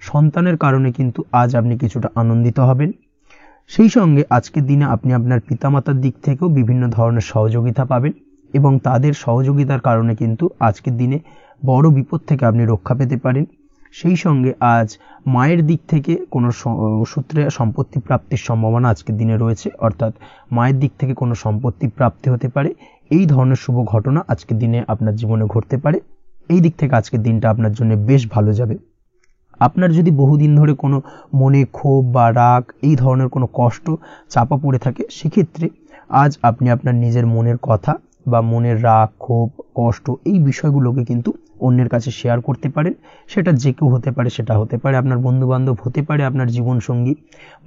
সন্তানের কারণে কিন্তু আজ আপনি কিছুটা আনন্দিত হবেন। সেই সঙ্গে আজকের দিনে আপনি আপনার পিতামাতার দিক থেকেও বিভিন্ন ধরনের সহযোগিতা পাবেন এবং তাদের সহযোগিতার কারণে কিন্তু আজকের দিনে বড় বিপদ থেকে আপনি রক্ষা পেতে পারেন। সেই সঙ্গে আজ মায়ের দিক থেকে কোনো সূত্রে সম্পত্তি প্রাপ্তির সম্ভাবনা আজকের দিনে রয়েছে, অর্থাৎ মায়ের দিক থেকে কোনো সম্পত্তি প্রাপ্তি হতে পারে। এই ধরনের শুভ ঘটনা আজকের দিনে আপনার জীবনে ঘটতে পারে। এই দিক থেকে আজকের দিনটা আপনার জন্য বেশ ভালো যাবে। আপনার যদি বহুদিন ধরে কোনো মনে ক্ষোভ বা রাগ, এই ধরনের কোনো কষ্ট চাপা পড়ে থাকে, সেক্ষেত্রে আজ আপনি আপনার নিজের মনের কথা বা মনের রাগ, ক্ষোভ, কষ্ট এই বিষয়গুলোকে কিন্তু অন্যের কাছে শেয়ার করতে পারেন। সেটা যে কেউ হতে পারে, সেটা হতে পারে আপনার বন্ধু বান্ধব, হতে পারে আপনার জীবনসঙ্গী,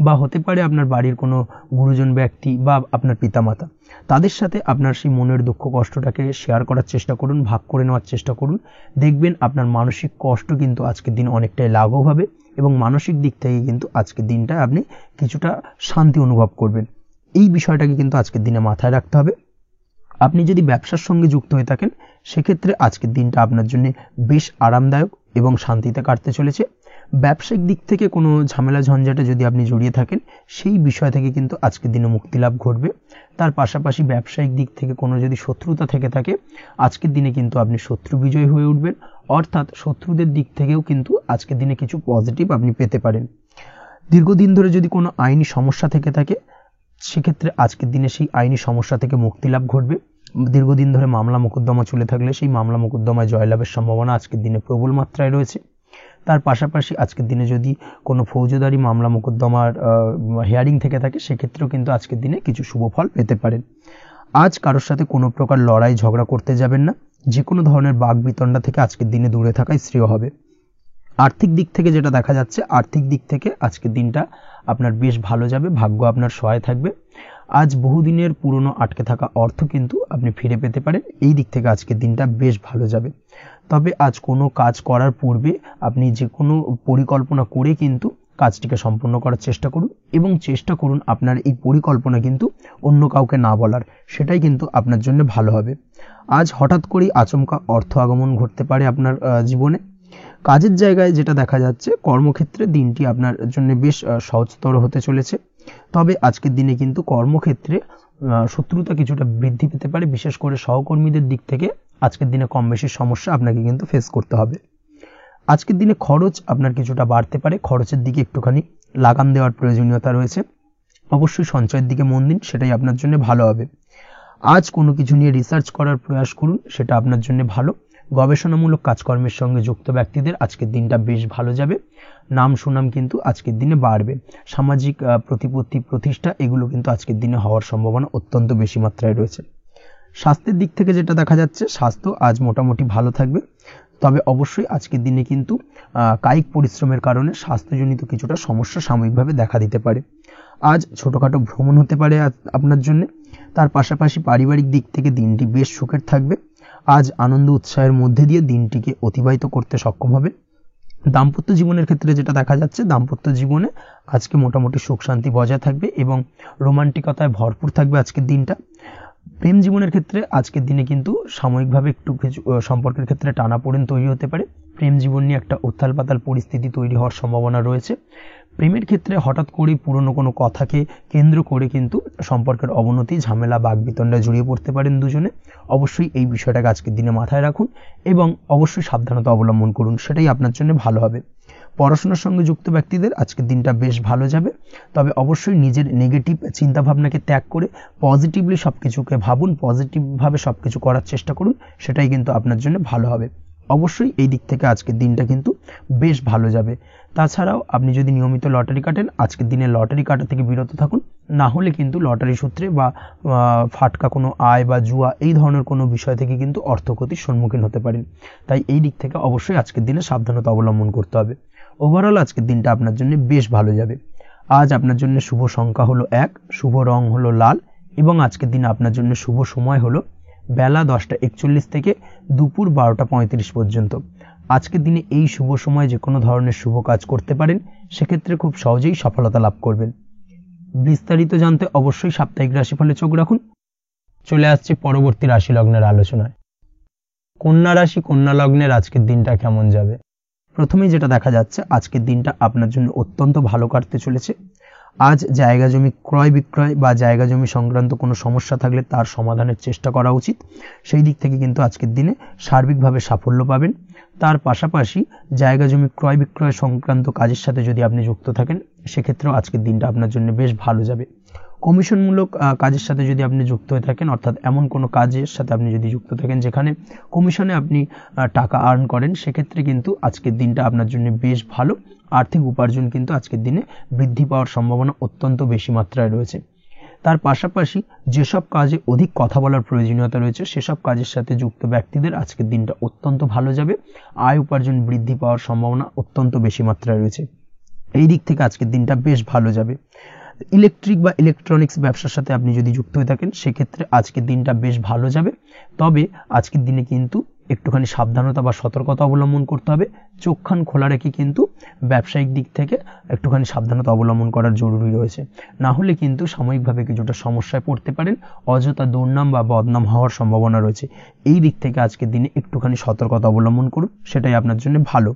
বা হতে পারে আপনার বাড়ির কোনো গুরুজন ব্যক্তি বা আপনার পিতামাতা। তাদের সাথে আপনার সেই মনের দুঃখ কষ্টটাকে শেয়ার করার চেষ্টা করুন, ভাগ করে নেওয়ার চেষ্টা করুন। দেখবেন আপনার মানসিক কষ্ট কিন্তু আজকের দিন অনেকটাই লাঘব হবে এবং মানসিক দিক থেকে কিন্তু আজকের দিনটা আপনি কিছুটা শান্তি অনুভব করবেন। এই বিষয়টাকে কিন্তু আজকের দিনে মাথায় রাখতে হবে। আপনি যদি ব্যবসার সঙ্গে যুক্ত হয়ে থাকেন, সেক্ষেত্রে আজকের দিনটা আপনার জন্য বেশ আরামদায়ক এবং শান্তিতে কাটতে চলেছে। ব্যবসায়িক দিক থেকে কোনো ঝামেলা ঝঞ্ঝাটে যদি আপনি জড়িয়ে থাকেন, সেই বিষয় থেকে কিন্তু আজকের দিনে মুক্তিলাভ ঘটবে। তার পাশাপাশি ব্যবসায়িক দিক থেকে কোনো যদি শত্রুতা থেকে থাকে, আজকের দিনে কিন্তু আপনি শত্রু বিজয়ী হয়ে উঠবেন, অর্থাৎ শত্রুদের দিক থেকেও কিন্তু আজকের দিনে কিছু পজিটিভ আপনি পেতে পারেন। দীর্ঘদিন ধরে যদি কোনো আইনি সমস্যা থেকে থাকে, সেক্ষেত্রে আজকের দিনে সেই আইনি সমস্যা থেকে মুক্তিলাভ ঘটবে। দীর্ঘদিন ধরে মামলা মোকদ্দমা চলে থাকলে সেই মামলা মোকদ্দমায় জয়লাভের সম্ভাবনা আজকের দিনে প্রবল মাত্রায় রয়েছে। তার পাশাপাশি আজকের দিনে যদি কোনো ফৌজদারি মামলা মোকদ্দমার হিয়ারিং থেকে থাকে, সেক্ষেত্রেও কিন্তু আজকের দিনে কিছু শুভ ফল পেতে পারেন। আজ কারোর সাথে কোনো প্রকার লড়াই ঝগড়া করতে যাবেন না। যে কোনো ধরনের বাক বিতণ্ডা থেকে আজকের দিনে দূরে থাকাই শ্রেয় হবে। আর্থিক দিক থেকে যেটা দেখা যাচ্ছে, আর্থিক দিক থেকে আজকের দিনটা আপনার বেশ ভালো যাবে, ভাগ্য আপনার সহায় থাকবে। আজ বহুদিনের পুরনো আটকে থাকা অর্থ কিন্তু আপনি ফিরে পেতে পারেন। এই দিক থেকে আজকের দিনটা বেশ ভালো যাবে। তবে আজ কোনো কাজ করার পূর্বে আপনি যে কোনো পরিকল্পনা করে কিন্তু কাজটিকে সম্পূর্ণ করার চেষ্টা করুন এবং চেষ্টা করুন আপনার এই পরিকল্পনা কিন্তু অন্য কাউকে না বলার, সেটাই কিন্তু আপনার জন্য ভালো হবে। আজ হঠাৎ করেই আচমকা অর্থ আগমন ঘটতে পারে আপনার জীবনে। কাজের জায়গায় যেটা দেখা যাচ্ছে, কর্মক্ষেত্রে দিনটি আপনার জন্য বেশ সহজতর হতে চলেছে। তবে আজকের দিনে কিন্তু কর্মক্ষেত্রে শত্রুতা কিছুটা বৃদ্ধি পেতে পারে, বিশেষ করে সহকর্মীদের দিক থেকে আজকের দিনে কম বেশি সমস্যা আপনাকে কিন্তু ফেস করতে হবে। আজকের দিনে খরচ আপনার কিছুটা বাড়তে পারে, খরচের দিকে একটুখানি লাগাম দেওয়ার প্রয়োজনীয়তা রয়েছে। অবশ্যই সঞ্চয়ের দিকে মন দিন, সেটাই আপনার জন্য ভালো হবে। আজ কোনো কিছু নিয়ে রিসার্চ করার প্রয়াস করুন, সেটা আপনার জন্য ভালো। গবেষণামূলক কাজকর্মের সঙ্গে যুক্ত ব্যক্তিদের আজকের দিনটা বেশ ভালো যাবে। নাম সুনাম কিন্তু আজকের দিনে বাড়বে। সামাজিক প্রতিপত্তি প্রতিষ্ঠা এগুলো কিন্তু আজকের দিনে হওয়ার সম্ভাবনা অত্যন্ত বেশি মাত্রায় রয়েছে। স্বাস্থ্যের দিক থেকে যেটা দেখা যাচ্ছে, স্বাস্থ্য আজ মোটামুটি ভালো থাকবে। তবে অবশ্যই আজকের দিনে কিন্তু কায়িক পরিশ্রমের কারণে স্বাস্থ্যজনিত কিছুটা সমস্যা সাময়িকভাবে দেখা দিতে পারে। আজ ছোটোখাটো ভ্রমণ হতে পারে আপনার জন্য। তার পাশাপাশি পারিবারিক দিক থেকে দিনটি বেশ সুখের থাকবে। আজ আনন্দ উৎসাহের মধ্যে দিয়ে দিনটিকে অতিবাহিত করতে সক্ষম হবে। দাম্পত্য জীবনের ক্ষেত্রে যেটা দেখা যাচ্ছে, দাম্পত্য জীবনে আজকে মোটামুটি সুখ শান্তি বজায় থাকবে এবং রোমান্টিকতায় ভরপুর থাকবে আজকের দিনটা। প্রেম জীবনের ক্ষেত্রে আজকের দিনে কিন্তু সাময়িকভাবে একটু কিছু সম্পর্কের ক্ষেত্রে টানাপোড়েন তৈরি হতে পারে। প্রেম জীবন নিয়ে একটা উত্থাল পাতাল পরিস্থিতি তৈরি হওয়ার সম্ভাবনা রয়েছে। প্রেমের ক্ষেত্রে হঠাৎ করেই পুরনো কোনো কথাকে কেন্দ্র করে কিন্তু সম্পর্কের অবনতি, ঝামেলা, বাগবিতণ্ডায় জড়িয়ে পড়তে পারেন দুজনে। অবশ্যই এই বিষয়টাকে আজকের দিনে মাথায় রাখুন এবং অবশ্যই সাবধানতা অবলম্বন করুন, সেটাই আপনার জন্য ভালো হবে। পড়াশোনার সঙ্গে যুক্ত ব্যক্তিদের আজকের দিনটা বেশ ভালো যাবে। তবে অবশ্যই নিজের নেগেটিভ চিন্তাভাবনাকে ত্যাগ করে পজিটিভলি সব কিছুকে ভাবুন, পজিটিভভাবে সব কিছু করার চেষ্টা করুন, সেটাই কিন্তু আপনার জন্য ভালো হবে। অবশ্যই এই দিক থেকে আজকের দিনটা কিন্তু বেশ ভালো যাবে। তাছাড়াও আপনি যদি নিয়মিত লটারি কাটেন, আজকের দিনে লটারি কাটা থেকে বিরত থাকুন। না হলে কিন্তু লটারি সূত্রে বা ফাটকা কোনো আয় বা জুয়া এই ধরনের কোনো বিষয় থেকে কিন্তু অর্থক্ষতির সম্মুখীন হতে পারেন। তাই এই দিক থেকে অবশ্যই আজকের দিনে সাবধানতা অবলম্বন করতে হবে। ওভারঅল আজকের দিনটা আপনার জন্য বেশ ভালো যাবে। আজ আপনার জন্য শুভ সংখ্যা হলো 1, শুভ রং হলো লাল এবং আজকের দিনে আপনার জন্য শুভ সময় হলো বেলা 10:41 থেকে দুপুর 12:35 পর্যন্ত। আজকের দিনে এই শুভ সময় যে কোনো ধরনের শুভ কাজ করতে পারেন, সেক্ষেত্রে খুব সহজেই সফলতা লাভ করবেন। বিস্তারিত জানতে অবশ্যই সাপ্তাহিক রাশিফলে চোখ রাখুন। চলে আসছে পরবর্তী রাশি লগ্নের আলোচনায়। কন্যা রাশি, কন্যা লগ্নের আজকের দিনটা কেমন যাবে? প্রথমেই যেটা দেখা যাচ্ছে, আজকের দিনটা আপনার জন্য অত্যন্ত ভালো কাটতে চলেছে। আজ জায়গা জমি ক্রয় বিক্রয় বা জায়গা জমি সংক্রান্ত কোনো সমস্যা থাকলে তার সমাধানের চেষ্টা করা উচিত। সেই দিক থেকে কিন্তু আজকের দিনে সার্বিকভাবে সাফল্য পাবেন। তার পাশাপাশি জায়গা জমি ক্রয় বিক্রয় সংক্রান্ত কাজের সাথে যদি আপনি যুক্ত থাকেন, সেক্ষেত্রেও আজকের দিনটা আপনার জন্য বেশ ভালো যাবে। কমিশনমূলক কাজের সাথে যদি আপনি যুক্ত হয়ে থাকেন, অর্থাৎ এমন কোনো কাজের সাথে আপনি যদি যুক্ত থাকেন যেখানে কমিশনে আপনি টাকা আর্ন করেন, সেক্ষেত্রে কিন্তু আজকের দিনটা আপনার জন্য বেশ ভালো। আর্থিক উপার্জন কিন্তু আজকের দিনে বৃদ্ধি পাওয়ার সম্ভাবনা অত্যন্ত বেশি মাত্রায় রয়েছে। তার পাশাপাশি যেসব কাজে অধিক কথা বলার প্রয়োজনীয়তা রয়েছে সেসব কাজের সাথে যুক্ত ব্যক্তিদের আজকের দিনটা অত্যন্ত ভালো যাবে। আয় উপার্জন বৃদ্ধি পাওয়ার সম্ভাবনা অত্যন্ত বেশি মাত্রায় রয়েছে। এই দিক থেকে আজকের দিনটা বেশ ভালো যাবে। ইলেকট্রিক বা ইলেকট্রনিক্স ব্যবসার সাথে আপনি যদি যুক্ত হয়ে থাকেন সেক্ষেত্রে আজকের দিনটা বেশ ভালো যাবে। তবে আজকের দিনে কিন্তু একটুখানি সাবধানতা বা সতর্কতা অবলম্বন করতে হবে। চোখ কান খোলা রেখে কিন্তু ব্যবসায়িক দিক থেকে একটুখানি সাবধানতা অবলম্বন করার জরুরি রয়েছে, না হলে কিন্তু সাময়িকভাবে কিছুটা সমস্যায় পড়তে পারেন, অযথা দুর্নাম বা বদনাম হওয়ার সম্ভাবনা রয়েছে। এই দিক থেকে আজকের দিনে একটুখানি সতর্কতা অবলম্বন করুন, সেটাই আপনার জন্য ভালো।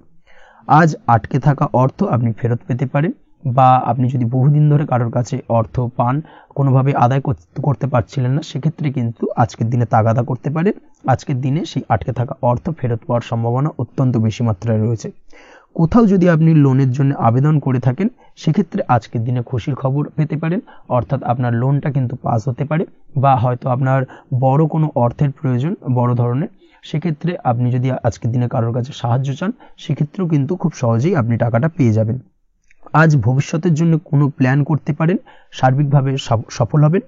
আজ আটকে থাকা অর্থ আপনি ফেরত পেতে পারেন, বা আপনি যদি বহুদিন ধরে কারোর কাছে অর্থ পান, কোনোভাবে আদায় করতে পারছিলেন না, সেক্ষেত্রে কিন্তু আজকের দিনে তাগাদা করতে পারেন। আজকের দিনে সেই আটকে থাকা অর্থ ফেরত পাওয়ার সম্ভাবনা অত্যন্ত বেশি মাত্রায় রয়েছে। কোথাও যদি আপনি লোনের জন্য আবেদন করে থাকেন সেক্ষেত্রে আজকের দিনে খুশির খবর পেতে পারেন, অর্থাৎ আপনার লোনটা কিন্তু পাস হতে পারে, বা হয়তো আপনার বড় কোনো অর্থের প্রয়োজন বড় ধরনের, সেক্ষেত্রে আপনি যদি আজকের দিনে কারোর কাছে সাহায্য চান সেক্ষেত্রেও কিন্তু খুব সহজেই আপনি টাকাটা পেয়ে যাবেন। আজ ভবিষ্যতের জন্য কোনো প্ল্যান করতে পারেন, সার্বিকভাবে সফল হবেন।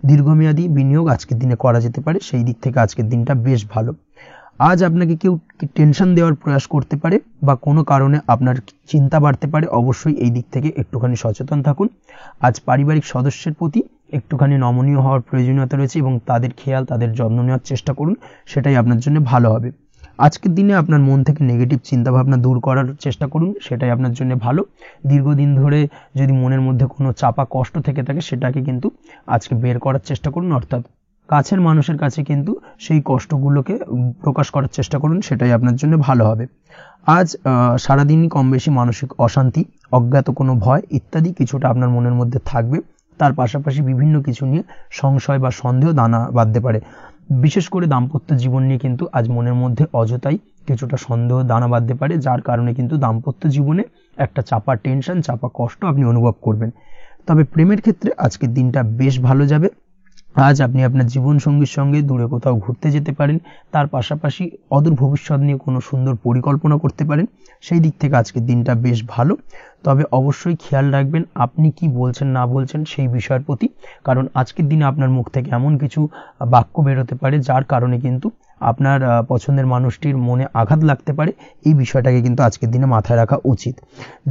দীর্ঘমেয়াদী বিনিয়োগ আজকের দিনে করা যেতে পারে, সেই দিক থেকে আজকের দিনটা বেশ ভালো। আজ আপনাকে কেউ টেনশন দেওয়ার প্রয়াস করতে পারে বা কোনো কারণে আপনার চিন্তা বাড়তে পারে, অবশ্যই এই দিক থেকে একটুখানি সচেতন থাকুন। আজ পারিবারিক সদস্যের প্রতি একটুখানি নমনীয় হওয়ার প্রয়োজনীয়তা রয়েছে এবং তাদের খেয়াল তাদের যত্ন নেওয়ার চেষ্টা করুন, সেটাই আপনার জন্য ভালো হবে। আজকের দিনে আপনার মন থেকে নেগেটিভ চিন্তাভাবনা দূর করার চেষ্টা করুন, সেটাই আপনার জন্য ভালো। দীর্ঘদিন ধরে যদি মনের মধ্যে কোনো চাপা কষ্ট থেকে থাকে সেটাকে কিন্তু আজকে বের করার চেষ্টা করুন, অর্থাৎ কাছের মানুষের কাছে কিন্তু সেই কষ্টগুলোকে প্রকাশ করার চেষ্টা করুন, সেটাই আপনার জন্য ভালো হবে। আজ সারাদিনই কম বেশি মানসিক অশান্তি, অজ্ঞাত কোনো ভয় ইত্যাদি কিছুটা আপনার মনের মধ্যে থাকবে। তার পাশাপাশি বিভিন্ন কিছু নিয়ে সংশয় বা সন্দেহ দানা বাঁধতে পারে। বিশেষ করে দাম্পত্য জীবন নিয়ে কিন্তু আজ মনের মধ্যে অযথাই কিছুটা সন্দেহ দানা বাঁধতে পারে, যার কারণে কিন্তু দাম্পত্য জীবনে একটা চাপা টেনশন চাপা কষ্ট আপনি অনুভব করবেন। তবে প্রেমের ক্ষেত্রে আজকের দিনটা বেশ ভালো যাবে। আজ আপনি আপনার জীবনসঙ্গীর সঙ্গে দূরে কোথাও ঘুরতে যেতে পারেন, তার পাশাপাশি অদূর ভবিষ্যৎ নিয়ে কোনো সুন্দর পরিকল্পনা করতে পারেন, সেই দিক থেকে আজকের দিনটা বেশ ভালো। তবে অবশ্যই খেয়াল রাখবেন আপনি কি বলছেন না বলছেন সেই বিষয়ের প্রতি, কারণ আজকের দিনে আপনার মুখ থেকে এমন কিছু বাক্য বেরোতে পারে যার কারণে কিন্তু আপনার পছন্দের মানুষটির মনে আঘাত লাগতে পারে। এই বিষয়টাকে কিন্তু আজকের দিনে মাথায় রাখা উচিত,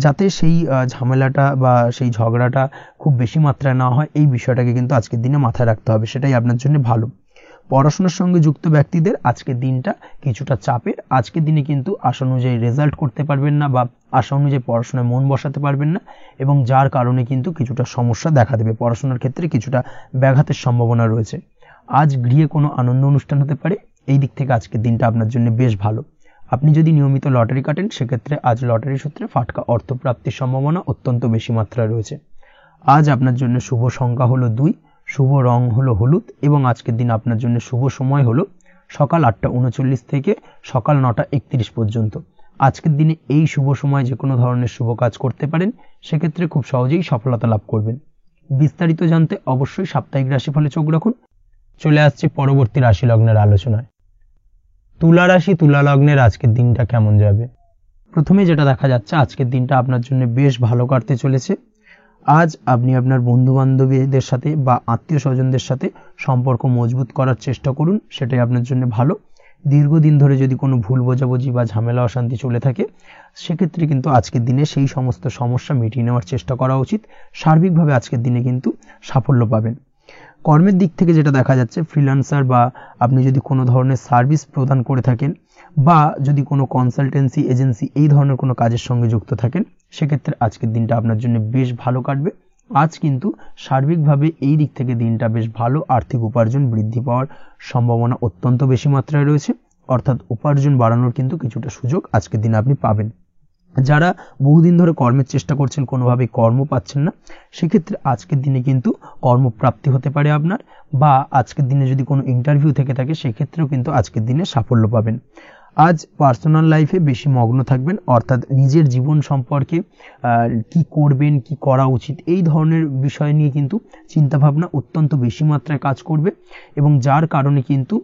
যাতে সেই ঝামেলাটা বা সেই ঝগড়াটা খুব বেশি মাত্রায় না হয়। এই বিষয়টাকে কিন্তু আজকের দিনে মাথায় রাখতে হবে, সেটাই আপনার জন্য ভালো। পড়াশোনার সঙ্গে যুক্ত ব্যক্তিদের আজকের দিনটা কিছুটা চাপের। আজকের দিনে কিন্তু আশা অনুযায়ী রেজাল্ট করতে পারবেন না বা আশা অনুযায়ী পড়াশোনায় মন বসাতে পারবেন না, এবং যার কারণে কিন্তু কিছুটা সমস্যা দেখা দেবে, পড়াশোনার ক্ষেত্রে কিছুটা ব্যাঘাতের সম্ভাবনা রয়েছে। আজ গৃহে কোনো আনন্দ অনুষ্ঠান হতে পারে, এই দিক থেকে আজকের দিনটা আপনার জন্য বেশ ভালো। আপনি যদি নিয়মিত লটারি কাটেন সেক্ষেত্রে আজ লটারি সূত্রে ফাটকা অর্থপ্রাপ্তির সম্ভাবনা অত্যন্ত বেশি মাত্রায় রয়েছে। আজ আপনার জন্য শুভ সংখ্যা হলো 2, শুভ রং হলো হলুদ, এবং আজকের দিন আপনার জন্য শুভ সময় হলো সকাল 8:39 থেকে সকাল 9:31 পর্যন্ত। আজকের দিনে এই শুভ সময় যে কোনো ধরনের শুভ কাজ করতে পারেন, সেক্ষেত্রে খুব সহজেই সফলতা লাভ করবেন। বিস্তারিত জানতে অবশ্যই সাপ্তাহিক রাশিফলে চোখ রাখুন। চলে আসছে পরবর্তী রাশি লগ্নের আলোচনায়। তুলা রাশি তুলা লগ্নের আজকের দিনটা কেমন যাবে? প্রথমে যেটা দেখা যাচ্ছে আজকের দিনটা আপনার জন্য বেশ ভালো কাটতে চলেছে। আজ আপনি আপনার বন্ধু বান্ধবীদের সাথে বা আত্মীয় স্বজনদের সাথে সম্পর্ক মজবুত করার চেষ্টা করুন, সেটাই আপনার জন্য ভালো। দীর্ঘদিন ধরে যদি কোনো ভুল বোঝাবুঝি বা ঝামেলা অশান্তি চলে থাকে সেক্ষেত্রে কিন্তু আজকের দিনে সেই সমস্ত সমস্যা মিটিয়ে নেওয়ার চেষ্টা করা উচিত। সার্বিকভাবে আজকের দিনে কিন্তু সাফল্য পাবেন। কর্মের দিক থেকে যেটা দেখা যাচ্ছে, ফ্রিল্যান্সার বা আপনি যদি কোনো ধরনের সার্ভিস প্রদান করে থাকেন বা যদি কোনো কনসালটেন্সি এজেন্সি এই ধরনের কোনো কাজের সঙ্গে যুক্ত থাকেন, সেক্ষেত্রে আজকের দিনটা আপনার জন্য বেশ ভালো কাটবে। আজ কিন্তু সার্বিকভাবে এই দিক থেকে দিনটা বেশ ভালো। আর্থিক উপার্জন বৃদ্ধি পাওয়ার সম্ভাবনা অত্যন্ত বেশি মাত্রায় রয়েছে, অর্থাৎ উপার্জন বাড়ানোর কিন্তু কিছুটা সুযোগ আজকের দিনে আপনি পাবেন। যারা বহুদিন ধরে কর্মের চেষ্টা করছেন কোনোভাবেই কর্ম পাচ্ছেন না, সেক্ষেত্রে আজকের দিনে কিন্তু কর্মপ্রাপ্তি হতে পারে আপনার, বা আজকের দিনে যদি কোনো ইন্টারভিউ থেকে থাকে সেক্ষেত্রেও কিন্তু আজকের দিনে সাফল্য পাবেন। আজ পার্সোনাল লাইফে বেশি মগ্ন থাকবেন, অর্থাৎ নিজের জীবন সম্পর্কে কি করবেন কি করা উচিত এই ধরনের বিষয় নিয়ে কিন্তু চিন্তাভাবনা অত্যন্ত বেশি মাত্রায় কাজ করবে, এবং যার কারণে কিন্তু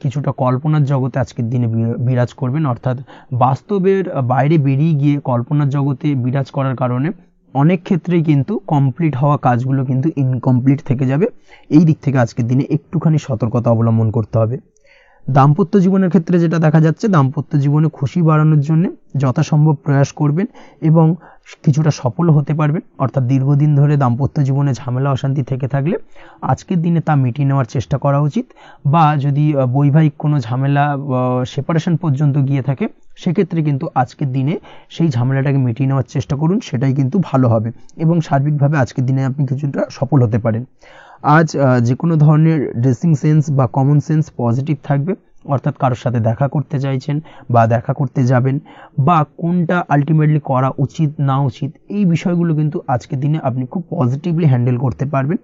কিছুটা কল্পনার জগতে আজকের দিনে বিরাজ করবেন, অর্থাৎ বাস্তবের বাইরে বেরিয়ে গিয়ে কল্পনার জগতে বিরাজ করার কারণে অনেক ক্ষেত্রেই কিন্তু কমপ্লিট হওয়া কাজগুলো কিন্তু ইনকমপ্লিট থেকে যাবে। এই দিক থেকে আজকের দিনে একটুখানি সতর্কতা অবলম্বন করতে হবে। দাম্পত্য জীবনের ক্ষেত্রে যেটা দেখা যাচ্ছে, দাম্পত্য জীবনে খুশি বাড়ানোর জন্য যথাসম্ভব প্রয়াস করবেন এবং কিছুটা সফল হতে পারবেন। অর্থাৎ দীর্ঘদিন ধরে দাম্পত্য জীবনে ঝামেলা অশান্তি থেকে থাকলে আজকের দিনে তা মিটিয়ে নেওয়ার চেষ্টা করা উচিত, বা যদি বৈবাহিক কোনো ঝামেলা সেপারেশন পর্যন্ত গিয়ে থাকে সেক্ষেত্রে কিন্তু আজকের দিনে সেই ঝামেলাটাকে মিটিয়ে নেওয়ার চেষ্টা করুন, সেটাই কিন্তু ভালো হবে এবং সার্বিকভাবে আজকের দিনে আপনি কিছুটা সফল হতে পারেন। আজ যে কোনো ধরনের ড্রেসিং সেন্স বা কমন সেন্স পজিটিভ থাকবে, অর্থাৎ কারোর সাথে দেখা করতে চাইছেন বা দেখা করতে যাবেন, বা কোনটা আলটিমেটলি করা উচিত না উচিত, এই বিষয়গুলো কিন্তু আজকের দিনে আপনি খুব পজিটিভলি হ্যান্ডেল করতে পারবেন।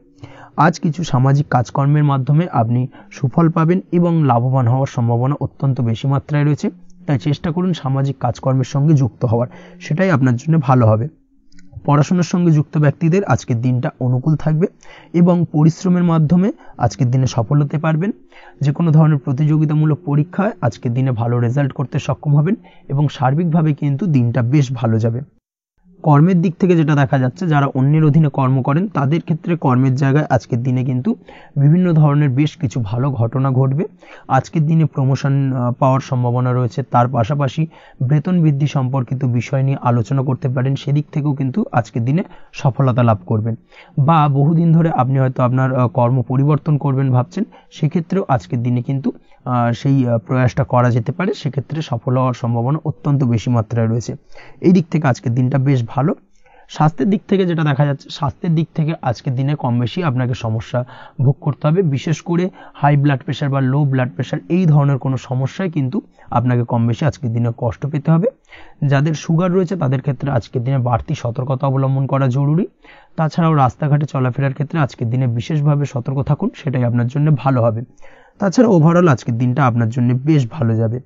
আজ কিছু সামাজিক কাজকর্মের মাধ্যমে আপনি সুফল পাবেন এবং লাভবান হওয়ার সম্ভাবনা অত্যন্ত বেশি মাত্রায় রয়েছে। তাই চেষ্টা করুন সামাজিক কাজকর্মের সঙ্গে যুক্ত হওয়ার, সেটাই আপনার জন্য ভালো হবে। পড়াশোনার সঙ্গে যুক্ত ব্যক্তিদের আজকের দিনটা অনুকূল থাকবে এবং পরিশ্রমের মাধ্যমে আজকের দিনে সফল হতে পারবেন। যে কোনো ধরনের প্রতিযোগিতামূলক পরীক্ষায় আজকের দিনে ভালো রেজাল্ট করতে সক্ষম হবেন এবং সার্বিকভাবে কিন্তু দিনটা বেশ ভালো যাবে। কর্মের দিক থেকে যেটা দেখা যাচ্ছে, যারা অন্যের অধীনে কর্ম করেন তাদের ক্ষেত্রে কর্মের জায়গায় আজকের দিনে কিন্তু বিভিন্ন ধরনের বেশ কিছু ভালো ঘটনা ঘটবে। আজকের দিনে প্রমোশন পাওয়ার সম্ভাবনা রয়েছে, তার পাশাপাশি বেতন বৃদ্ধি সম্পর্কিত বিষয় নিয়ে আলোচনা করতে পারেন, সেদিক থেকেও কিন্তু আজকের দিনে সফলতা লাভ করবেন। বা বহুদিন ধরে আপনি হয়তো আপনার কর্ম পরিবর্তন করবেন ভাবছেন, সেক্ষেত্রেও আজকের দিনে কিন্তু সেই প্রয়াসটা করা যেতে পারে, সেক্ষেত্রে সফল হওয়ার সম্ভাবনা অত্যন্ত বেশি মাত্রায় রয়েছে। এই দিক থেকে আজকের দিনটা বেশ ভালো। স্বাস্থ্যের দিক থেকে যেটা দেখা যাচ্ছে, স্বাস্থ্যের দিক থেকে আজকের দিনে কম বেশি আপনাকে সমস্যা ভোগ করতে হবে, বিশেষ করে হাই ব্লাড প্রেশার বা লো ব্লাড প্রেশার এই ধরনের কোনো সমস্যায় কিন্তু আপনাকে কম বেশি আজকের দিনে কষ্ট পেতে হবে। যাদের সুগার রয়েছে তাদের ক্ষেত্রে আজকের দিনে বাড়তি সতর্কতা অবলম্বন করা জরুরি। তাছাড়াও রাস্তাঘাটে চলাফেরার ক্ষেত্রে আজকের দিনে বিশেষভাবে সতর্ক থাকুন, সেটাই আপনার জন্য ভালো হবে। তাছাড়া ওভারঅল আজকের দিনটা আপনার জন্য বেশ ভালো যাবে।